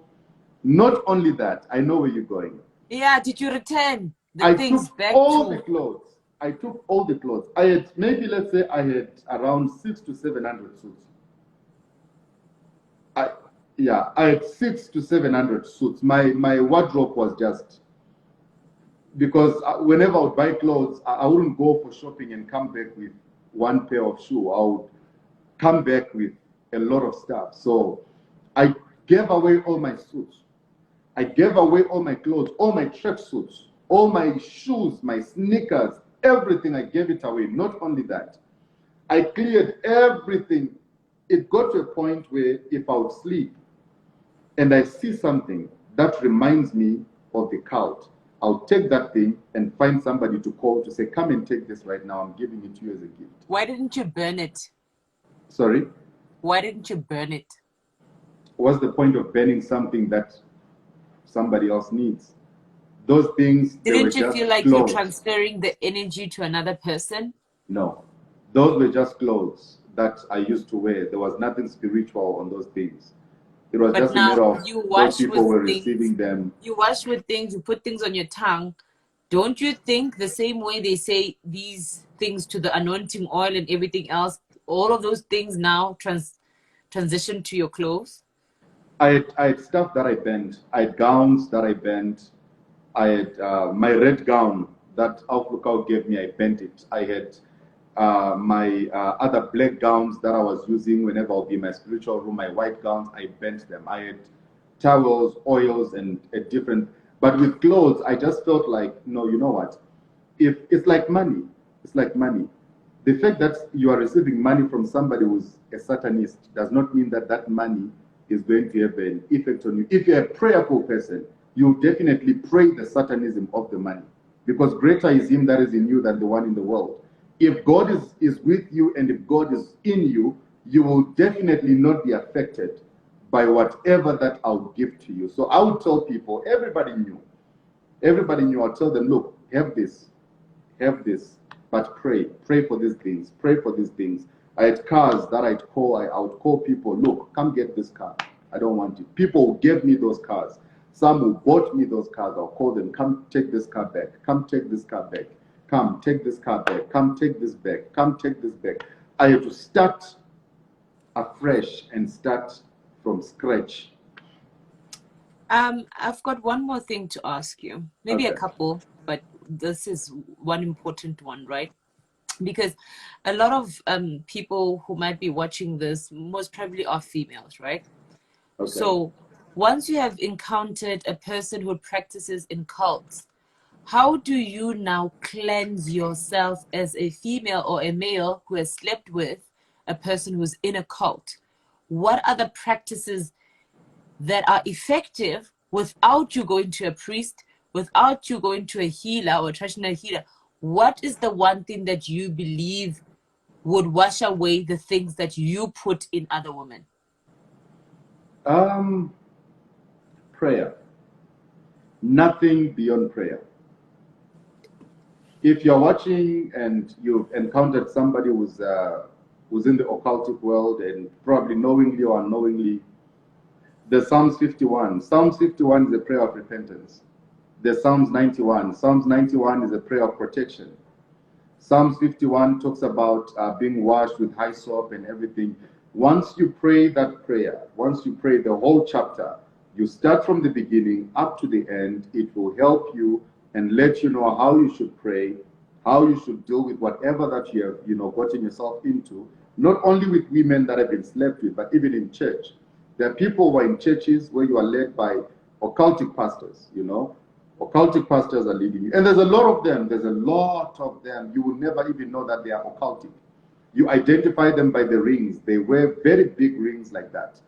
Not only that, I know where you're going. Yeah, did you return the things back to? The clothes. I took all the clothes. I had, maybe let's say I had around 600 to 700 suits. Yeah, I had 600 to 700 suits. My wardrobe was just, because whenever I would buy clothes, I wouldn't go for shopping and come back with one pair of shoe. I would come back with a lot of stuff. So I gave away all my suits. I gave away all my clothes, all my track suits, all my shoes, my sneakers, everything. I gave it away. Not only that, I cleared everything. It got to a point where if I would sleep and I see something that reminds me of the cult, I'll take that thing and find somebody to call to say, come and take this right now. I'm giving it to you as a gift. Why didn't you burn it? Sorry? Why didn't you burn it? What's the point of burning something that somebody else needs? Those things, didn't you feel like clothes. you're transferring the energy to another person? No. Those were just clothes that I used to wear. There was nothing spiritual on those things. It was just a matter of those people were receiving them. You wash with things, you put things on your tongue. Don't you think the same way they say these things to the anointing oil and everything else, all of those things now transition to your clothes? I had stuff that I bent. I had gowns that I bent. I had my red gown that Lookout gave me, I bent it. I had my other black gowns that I was using whenever I would be in my spiritual room, my white gowns, I bent them. I had towels, oils, and a different. But with clothes, I just felt like, no, you know what? If it's like money, it's like money. The fact that you are receiving money from somebody who's a Satanist does not mean that that money is going to have an effect on you. If you're a prayerful person, you definitely pray the Satanism of the money, because greater is him that is in you than the one in the world. If God is with you and if God is in you, you will definitely not be affected by whatever that I'll give to you. So I would tell people, everybody knew, I'll tell them, look, have this, but pray for these things, pray for these things. I had cars that I would call people, look, come get this car. I don't want it. People who gave me those cars. Some who bought me those cars, I'll call them, come take this car back, come take this car back, come take this car back, come take this back, come take this back. I have to start afresh and start from scratch. I've got one more thing to ask you, maybe a couple, but this is one important one, right? Because a lot of people who might be watching this most probably are females, right? Okay. So once you have encountered a person who practices in cults, how do you now cleanse yourself as a female or a male who has slept with a person who's in a cult? What are the practices that are effective without you going to a priest, without you going to a healer or a traditional healer? What is the one thing that you believe would wash away the things that you put in other women? Prayer. Nothing beyond prayer. If you're watching and you've encountered somebody who's in the occultic world, and probably knowingly or unknowingly, the Psalms 51. Psalms 51 is a prayer of repentance. The Psalms 91. Psalms 91 is a prayer of protection. Psalms 51 talks about being washed with hyssop and everything. Once you pray that prayer, once you pray the whole chapter, you start from the beginning up to the end, it will help you and let you know how you should pray, how you should deal with whatever that you have, gotten yourself into, not only with women that have been slept with, but even in church. There are people who are in churches where you are led by occultic pastors, Occultic pastors are leading you. And there's a lot of them. You will never even know that they are occultic. You identify them by the rings. They wear very big rings like that.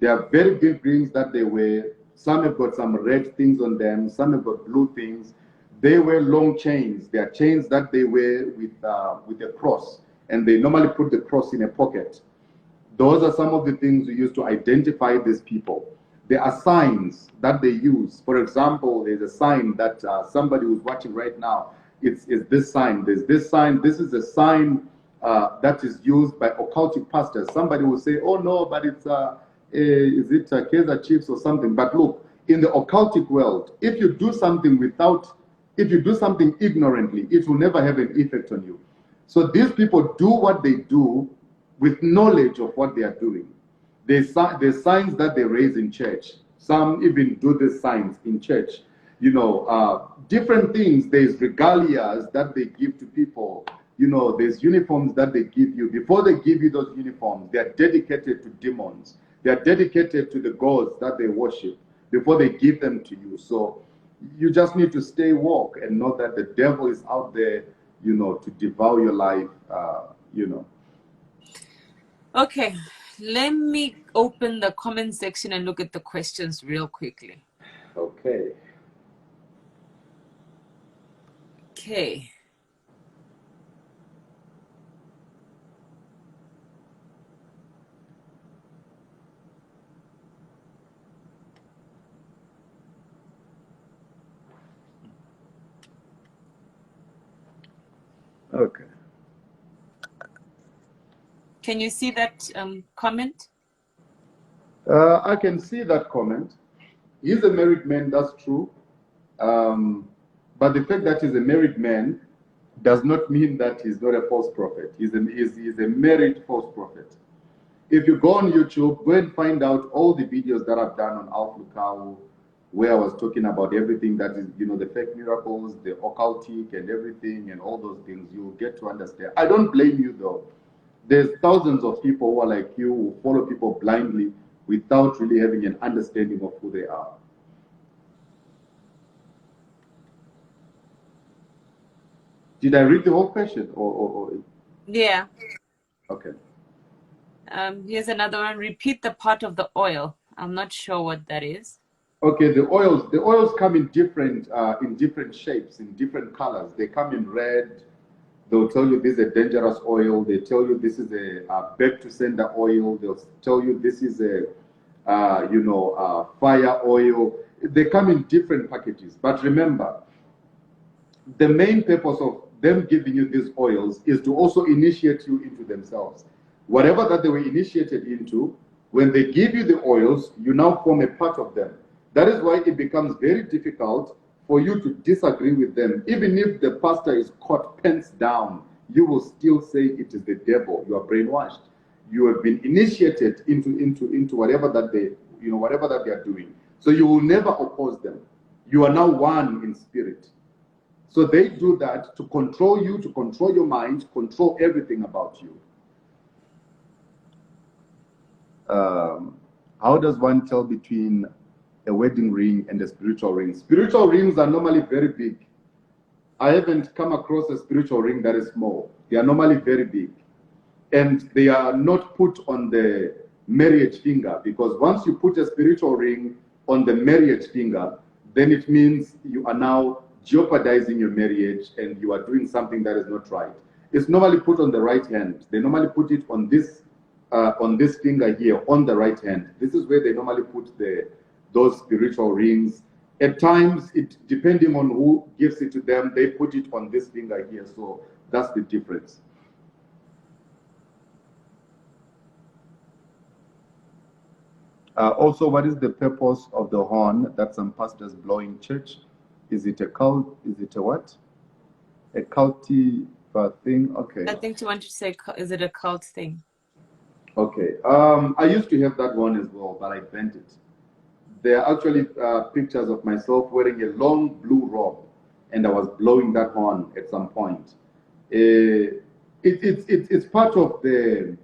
They are very big rings that they wear. Some have got some red things on them. Some have got blue things. They wear long chains. They are chains that they wear with a cross. And they normally put the cross in a pocket. Those are some of the things we use to identify these people. There are signs that they use. For example, there's a sign that somebody who's watching right now, it's this sign. There's this sign. This is a sign that is used by occultic pastors. Somebody will say, oh no, but it's, is it Kaiser Chiefs or something? But look, in the occultic world, if you do something ignorantly, it will never have an effect on you. So these people do what they do with knowledge of what they are doing. There's signs that they raise in church. Some even do the signs in church. You know, different things. There's regalias that they give to people. You know, there's uniforms that they give you. Before they give you those uniforms, they are dedicated to demons. They are dedicated to the gods that they worship before they give them to you. So you just need to stay woke and know that the devil is out there, you know, to devour your life, you know. Okay, let me open the comment section and look at the questions real quickly. Okay. Okay. Okay. Can you see that comment? I can see that comment. He's a married man, that's true. But the fact that he's a married man does not mean that he's not a false prophet. He's a married false prophet. If you go on YouTube, go and find out all the videos that I've done on Alpha, where I was talking about everything that is, you know, the fake miracles, the occultic and everything and all those things. You'll get to understand. I don't blame you though. There's thousands of people who are like you, who follow people blindly without really having an understanding of who they are. Did I read the whole question? Or... Yeah. Okay. Here's another one. Repeat the part of the oil. I'm not sure what that is. Okay, the oils come in different shapes, in different colors. They come in red. They'll tell you this is a dangerous oil. They tell you this is a back to sender oil. They'll tell you this is a fire oil. They come in different packages. But remember, the main purpose of them giving you these oils is to also initiate you into themselves. Whatever that they were initiated into, when they give you the oils, you now form a part of them. That is why it becomes very difficult for you to disagree with them. Even if the pastor is caught pants down, you will still say it is the devil. You are brainwashed. You have been initiated into whatever that whatever that they are doing. So you will never oppose them. You are now one in spirit. So they do that to control you, to control your mind, control everything about you. How does one tell between a wedding ring and a spiritual ring? Spiritual rings are normally very big. I haven't come across a spiritual ring that is small. They are normally very big. And they are not put on the marriage finger, because once you put a spiritual ring on the marriage finger, then it means you are now jeopardizing your marriage and you are doing something that is not right. It's normally put on the right hand. They normally put it on this finger here, on the right hand. This is where they normally put those spiritual rings. At times, depending on who gives it to them, they put it on this finger here. So that's the difference. Also, what is the purpose of the horn that some pastors blow in church? Is it a cult? Is it a what? A culty thing? Okay. I think you want to say, is it a cult thing? Okay. I used to have that one as well, but I bent it. There are actually pictures of myself wearing a long blue robe, and I was blowing that horn at some point. It's part of the.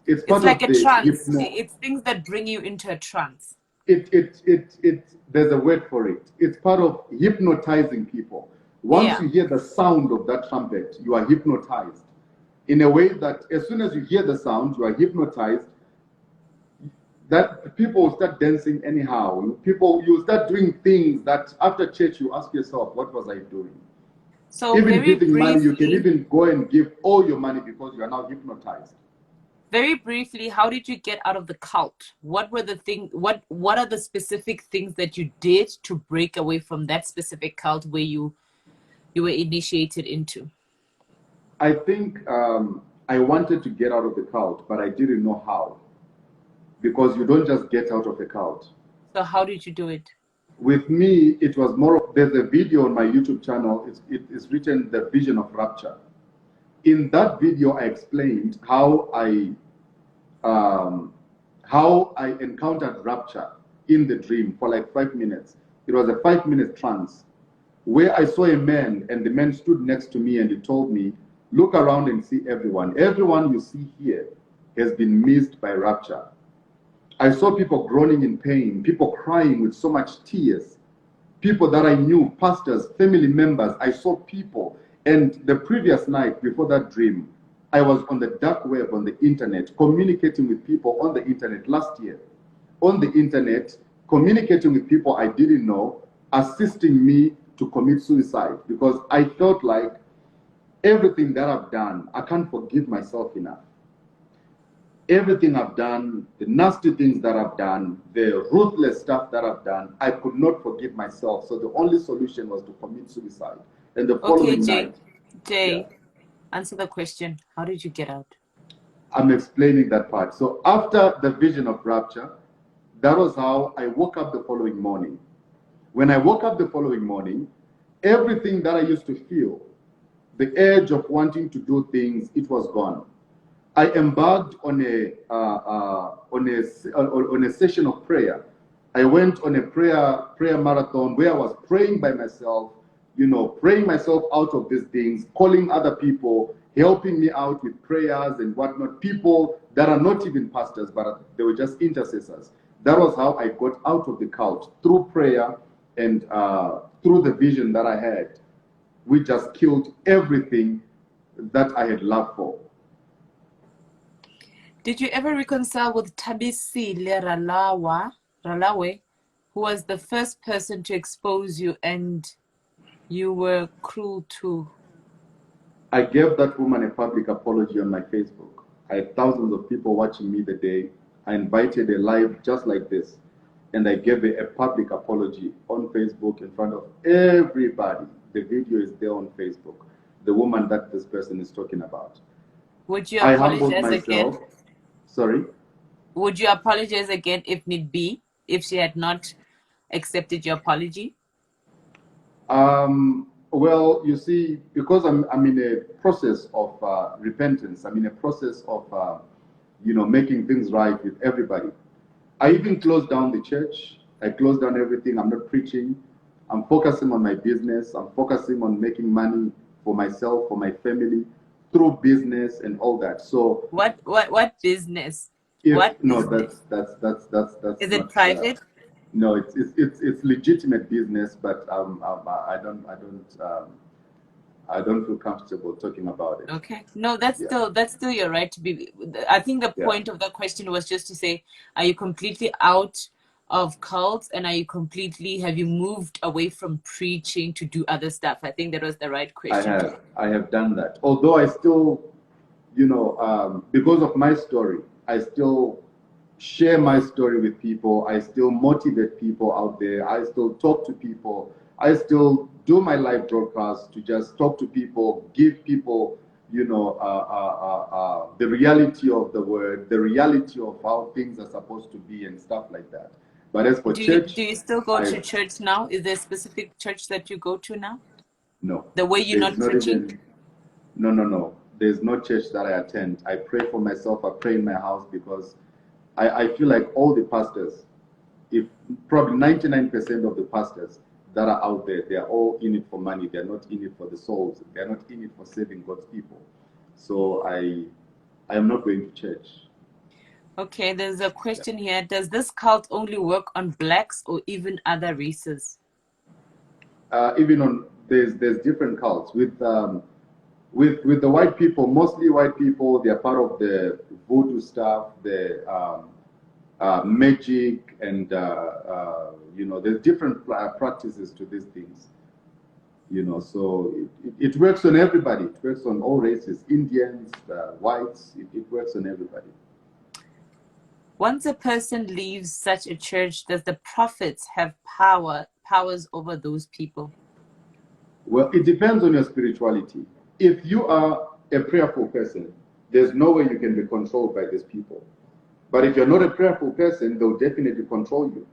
It's like a trance. It's things that bring you into a trance. There's a word for it. It's part of hypnotizing people. Once you hear the sound of that trumpet, you are hypnotized. In a way that as soon as you hear the sound, you are hypnotized. That people will start dancing anyhow. You start doing things that after church you ask yourself, what was I doing? So even giving money, you can even go and give all your money because you are now hypnotized. Very briefly, how did you get out of the cult? What were the what are the specific things that you did to break away from that specific cult where you were initiated into? I think I wanted to get out of the cult, but I didn't know how. Because you don't just get out of a cult. So how did you do it? With me, it was more of, there's a video on my YouTube channel, it's written The Vision of Rapture. In that video, I explained how how I encountered rapture in the dream for like 5 minutes. It was a 5-minute trance where I saw a man, and the man stood next to me and he told me, look around and see everyone. Everyone you see here has been missed by rapture. I saw people groaning in pain, people crying with so much tears, people that I knew, pastors, family members. I saw people. And the previous night before that dream, I was on the dark web on the internet, communicating with people on the internet last year. On the internet, communicating with people I didn't know, assisting me to commit suicide, because I felt like everything that I've done, I can't forgive myself enough. Everything I've done, the nasty things that I've done, the ruthless stuff that I've done, I could not forgive myself. So the only solution was to commit suicide. And the following night, Jay, answer the question. How did you get out? I'm explaining that part. So after the vision of rapture, that was how I woke up the following morning. When I woke up the following morning, everything that I used to feel, the urge of wanting to do things, it was gone. I embarked on a session of prayer. I went on a prayer marathon where I was praying by myself, praying myself out of these things, calling other people, helping me out with prayers and whatnot. People that are not even pastors, but they were just intercessors. That was how I got out of the cult, through prayer and through the vision that I had. We just killed everything that I had loved for. Did you ever reconcile with Tabisi Ralawe, who was the first person to expose you and you were cruel too? I gave that woman a public apology on my Facebook. I had thousands of people watching me the day. I invited a live just like this, and I gave a public apology on Facebook in front of everybody. The video is there on Facebook. The woman that this person is talking about. Would you apologize again? Sorry? Would you apologize again if need be, if she had not accepted your apology? Well, you see, because I'm in a process of repentance, I'm in a process of, making things right with everybody. I even closed down the church. I closed down everything. I'm not preaching. I'm focusing on my business. I'm focusing on making money for myself, for my family, through business and all that. So what business? That's is it private? No, it's legitimate business, but I don't feel comfortable talking about it. Okay. No, that's still your right to be. I think the point of that question was just to say, are you completely out of cults, and have you moved away from preaching to do other stuff? I think that was the right question. I have done that. Although I still, because of my story, I still share my story with people. I still motivate people out there. I still talk to people. I still do my live broadcast to just talk to people, give people, the reality of the word, the reality of how things are supposed to be and stuff like that. But as for church... Do you still go to church now? Is there a specific church that you go to now? No. The way you're not preaching? No. There's no church that I attend. I pray for myself. I pray in my house because I feel like all the pastors, if probably 99% of the pastors that are out there, they are all in it for money. They're not in it for the souls. They're not in it for saving God's people. So I am not going to church. Okay, there's a question here. Does this cult only work on blacks or even other races? There's different cults with the white people, mostly white people. They are part of the voodoo stuff, the magic, and there's different practices to these things. So it works on everybody. It works on all races, Indians, whites. It works on everybody. Once a person leaves such a church, does the prophets have powers over those people? Well, it depends on your spirituality. If you are a prayerful person, there's no way you can be controlled by these people. But if you're not a prayerful person, they'll definitely control you.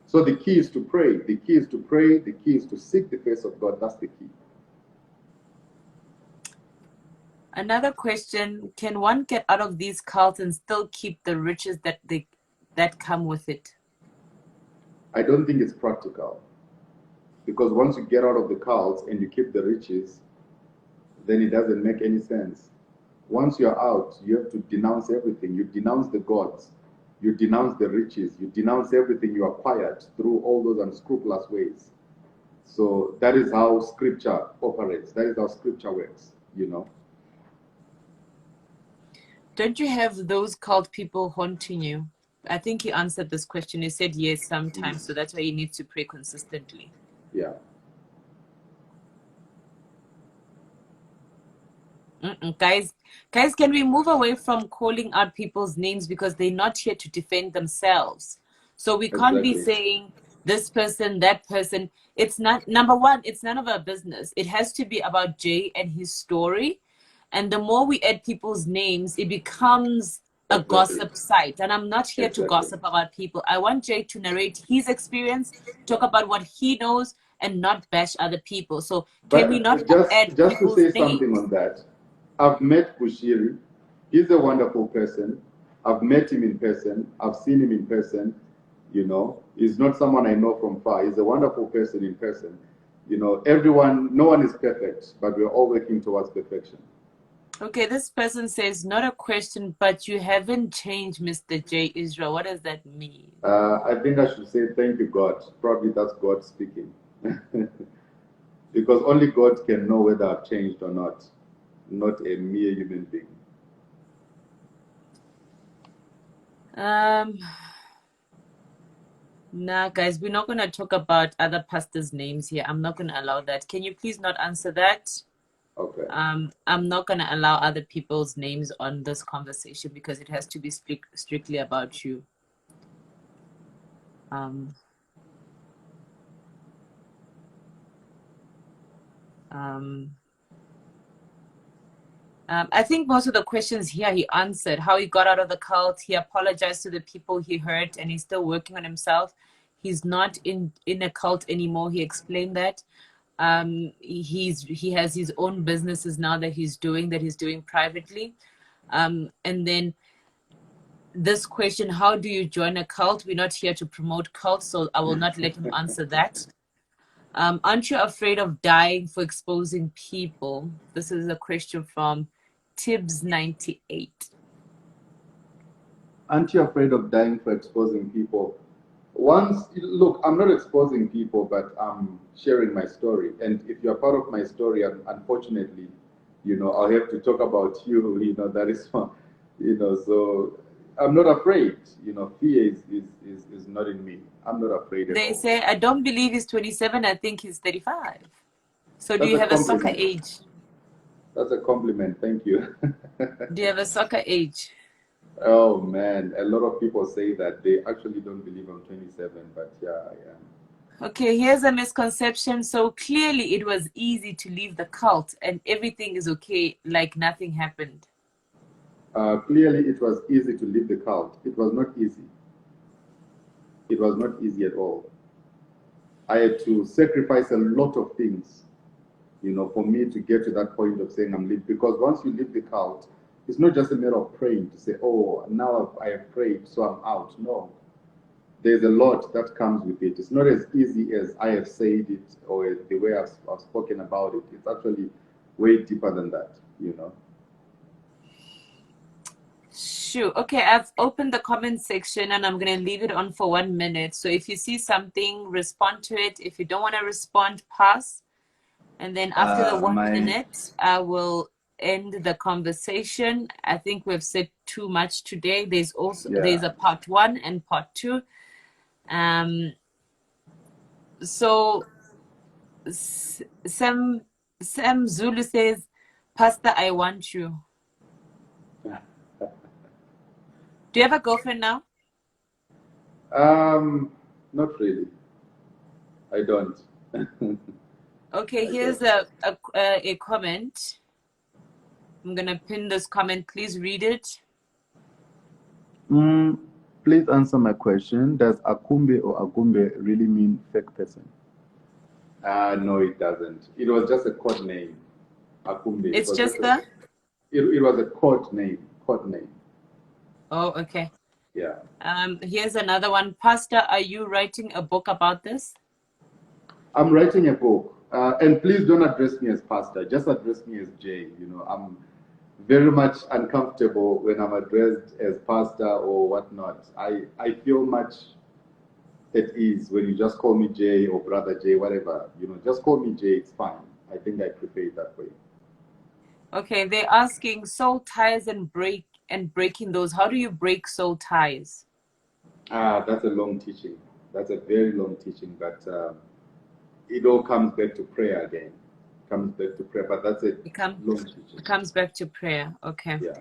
So the key is to pray. The key is to pray. The key is to seek the face of God. That's the key. Another question: can one get out of these cults and still keep the riches that come with it? I don't think it's practical, because once you get out of the cults and you keep the riches, then it doesn't make any sense. Once you're out, you have to denounce everything. You denounce the gods, you denounce the riches, you denounce everything you acquired through all those unscrupulous ways. So that is how scripture operates. That is how scripture works, you know. Don't you have those cult people haunting you? I think he answered this question. He said yes sometimes, so that's why you need to pray consistently. Yeah. Guys, can we move away from calling out people's names, because they're not here to defend themselves? So we can't be saying this person, that person. It's not, number one, it's none of our business. It has to be about Jay and his story. And the more we add people's names, it becomes a gossip site. And I'm not here to gossip about people. I want Jay to narrate his experience, talk about what he knows, and not bash other people. So can we not add just to say people's something names? on that? I've met Bushiri. He's a wonderful person. I've met him in person. I've seen him in person. You know, he's not someone I know from far. He's a wonderful person in person. You know, everyone, no one is perfect, but we're all working towards perfection. Okay, this person says, not a question, but you haven't changed, Mr. J. Israel. What does that mean? I think I should say thank you, God. Probably that's God speaking. Because only God can know whether I've changed or not a mere human being. Nah, guys, we're not going to talk about other pastors' names here. I'm not going to allow that. Can you please not answer that? Okay. I'm not going to allow other people's names on this conversation, because it has to be strictly about you. I think most of the questions here he answered. How he got out of the cult. He apologized to the people he hurt, and he's still working on himself. He's not in a cult anymore. He explained that. He has his own businesses now that he's doing privately. And then this question: how do you join a cult? We're not here to promote cults, so I will not let him answer that. Aren't you afraid of dying for exposing people? This is a question from Tibbs98. Aren't you afraid of dying for exposing people? Look, I'm not exposing people, but I'm sharing my story. And if you're part of my story, unfortunately, you know, I'll have to talk about you, you know, that is, you know, so I'm not afraid. You know, fear is not in me. I'm not afraid at all. They say, I don't believe he's 27, I think he's 35. So do you have a soccer age? That's a compliment, thank you. Do you have a soccer age? Oh man, a lot of people say that. They actually don't believe I'm 27, but yeah, I am. Okay, here's a misconception. So clearly it was easy to leave the cult and everything is okay, like nothing happened. Clearly it was easy to leave the cult. It was not easy. It was not easy at all. I had to sacrifice a lot of things, you know, for me to get to that point of saying I'm leaving. Because once you leave the cult, it's not just a matter of praying to say, oh, now I have prayed, so I'm out. No. There's a lot that comes with it. It's not as easy as I have said it or the way I've spoken about it. It's actually way deeper than that, you know. Sure. Okay, I've opened the comment section and I'm going to leave it on for 1 minute. So if you see something, respond to it. If you don't want to respond, pass. And then after the 1 minute, I will end the conversation. I think we've said too much today. There's a part 1 and part 2. So Sam Zulu says, Pastor, I want you. Do you have a girlfriend now? Not really. I don't. Okay, here's a comment. I'm gonna pin this comment. Please read it. Please answer my question. Does Akumbe or Agumbe really mean fake person? No, it doesn't. It was just a code name. Akumbe. It's just the? It was a code name. Code name. Oh, okay. Yeah. Here's another one. Pastor, are you writing a book about this? I'm writing a book. And please don't address me as pastor. Just address me as Jay. You know, I'm very much uncomfortable when I'm addressed as pastor or whatnot. I feel much at ease when you just call me Jay or brother Jay, whatever. You know, just call me Jay. It's fine. I think I prefer it that way. Okay, they're asking soul ties and breaking those. How do you break soul ties? That's a long teaching. That's a very long teaching, but it all comes back to prayer again. Comes back to prayer, but that's a long teaching. It comes back to prayer. Okay. Yeah.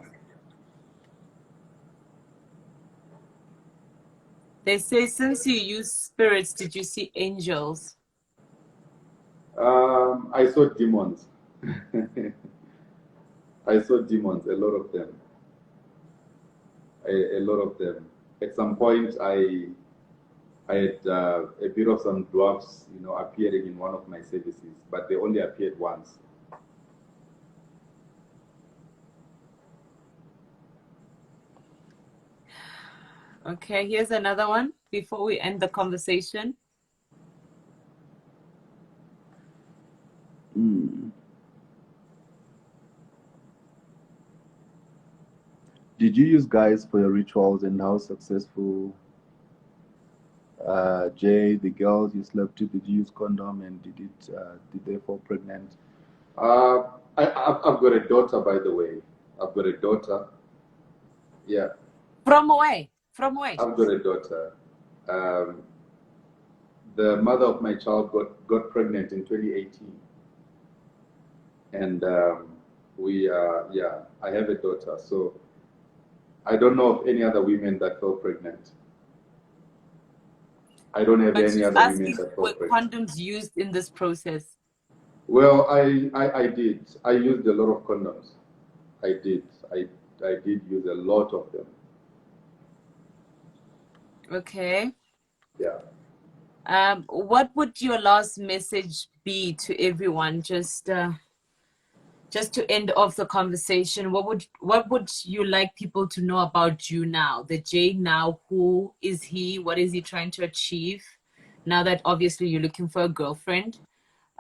They say since you use spirits, did you see angels? I saw demons. I saw demons, a lot of them. A lot of them. At some point, I had a bit of some dwarfs, you know, appearing in one of my services, but they only appeared once. Okay, here's another one before we end the conversation. Did you use guys for your rituals, and how successful? Jay, the girls you slept with, did you use condom, and did they fall pregnant? I've got a daughter, by the way. I've got a daughter. Yeah. From where? From where? I've got a daughter. The mother of my child got pregnant in 2018. And I have a daughter. So I don't know of any other women that fell pregnant. I don't have any other women that fell were pregnant. condoms used in this process? Well, I did. I used a lot of condoms. I did. I did use a lot of them. Okay. Yeah. What would your last message be to everyone? Just to end off the conversation, what would you like people to know about you now? The Jay now, who is he? What is he trying to achieve? Now that obviously you're looking for a girlfriend,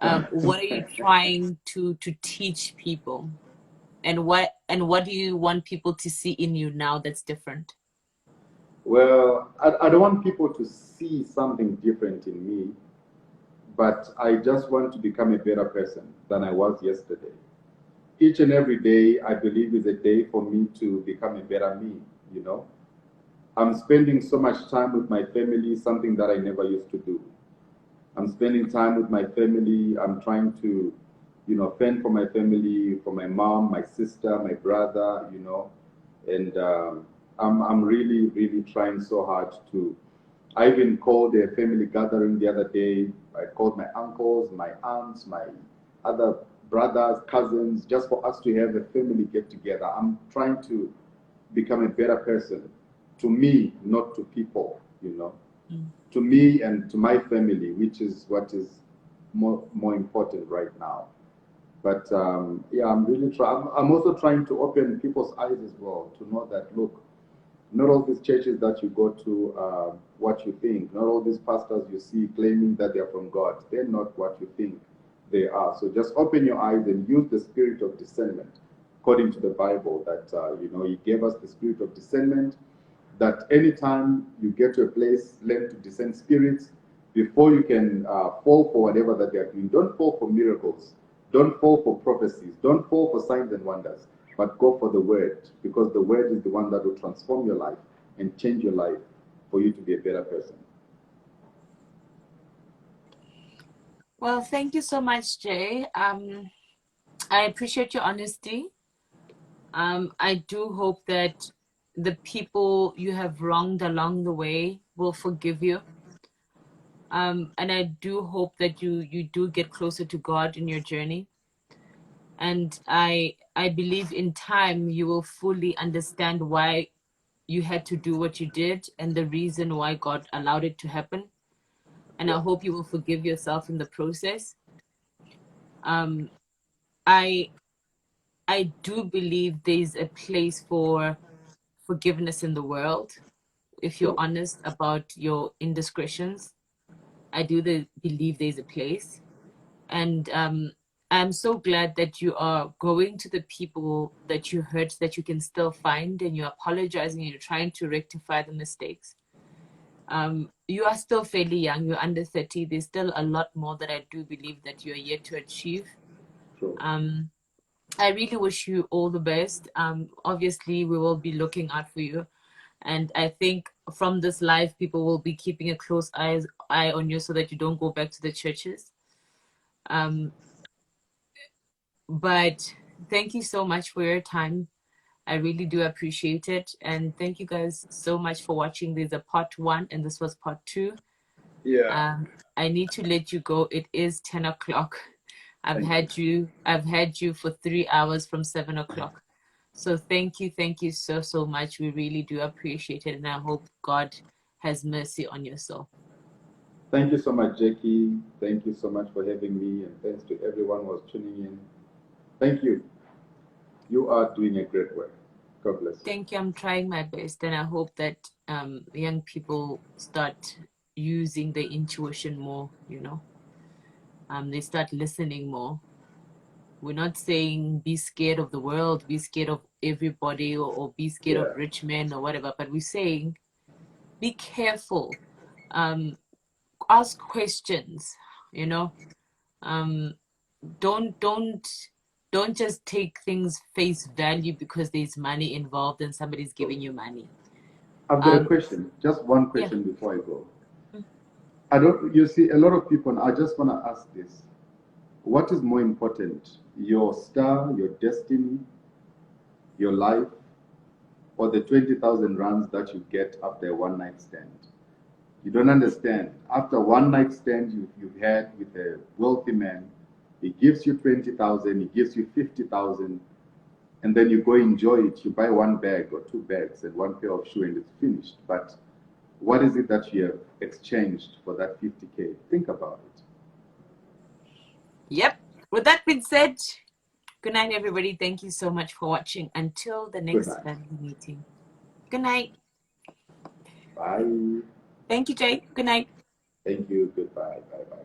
what are you trying to teach people? And what do you want people to see in you now that's different? Well, I don't want people to see something different in me, but I just want to become a better person than I was yesterday. Each and every day, I believe, is a day for me to become a better me, you know. I'm spending so much time with my family, something that I never used to do. I'm spending time with my family. I'm trying to, you know, fend for my family, for my mom, my sister, my brother, you know, and I'm really, really trying so hard to. I even called a family gathering the other day. I called my uncles, my aunts, my other brothers, cousins, just for us to have a family get together. I'm trying to become a better person to me, not to people, you know. To me and to my family, which is what is more important right now. But yeah, I'm really trying. I'm also trying to open people's eyes as well to know that, look, not all these churches that you go to are what you think. Not all these pastors you see claiming that they're from God. They're not what you think they are. So just open your eyes and use the spirit of discernment, according to the Bible. That you know, He gave us the spirit of discernment. That anytime you get to a place, learn to discern spirits before you can fall for whatever that they are doing. Don't fall for miracles. Don't fall for prophecies. Don't fall for signs and wonders. But go for the word, because the word is the one that will transform your life and change your life for you to be a better person. Well, thank you so much, Jay. I appreciate your honesty. I do hope that the people you have wronged along the way will forgive you. And I do hope that you do get closer to God in your journey. And I believe in time you will fully understand why you had to do what you did and the reason why God allowed it to happen. And I hope you will forgive yourself in the process. I I do believe there's a place for forgiveness in the world. If you're Sure. honest about your indiscretions, I do believe there's a place. And I'm so glad that you are going to the people that you hurt, that you can still find, and you're apologizing and you're trying to rectify the mistakes. You are still fairly young. You're under 30. There's still a lot more that I do believe that you're yet to achieve. Sure. I really wish you all the best. Obviously, we will be looking out for you. And I think from this live, people will be keeping a close eye on you so that you don't go back to the churches. But thank you so much for your time. I really do appreciate it. And thank you guys so much for watching. There's a part 1 and this was part 2. Yeah. I need to let you go. It is 10 o'clock. I've had you for 3 hours from 7 o'clock. So thank you so much. We really do appreciate it, and I hope God has mercy on your soul. Thank you so much, Jackie. Thank you so much for having me, and thanks to everyone who was tuning in. Thank you. You are doing a great work. God bless you. Thank you. I'm trying my best, and I hope that young people start using their intuition more, you know. They start listening more. We're not saying be scared of the world, be scared of everybody, or be scared of rich men or whatever, but we're saying be careful. Ask questions, you know. Don't just take things face value because there's money involved and somebody's giving you money. I've got a question, just one question before I go. You see, a lot of people, I just want to ask this. What is more important, your star, your destiny, your life, or the 20,000 rands that you get after a one-night stand? You don't understand. After one night stand you've had with a wealthy man, he gives you 20,000, he gives you 50,000, and then you go enjoy it. You buy one bag or two bags and one pair of shoes and it's finished. But what is it that you have exchanged for that 50K? Think about it. Yep. With that being said, good night, everybody. Thank you so much for watching. Until the next family meeting. Good night. Bye. Thank you, Jay. Good night. Thank you. Goodbye. Bye-bye.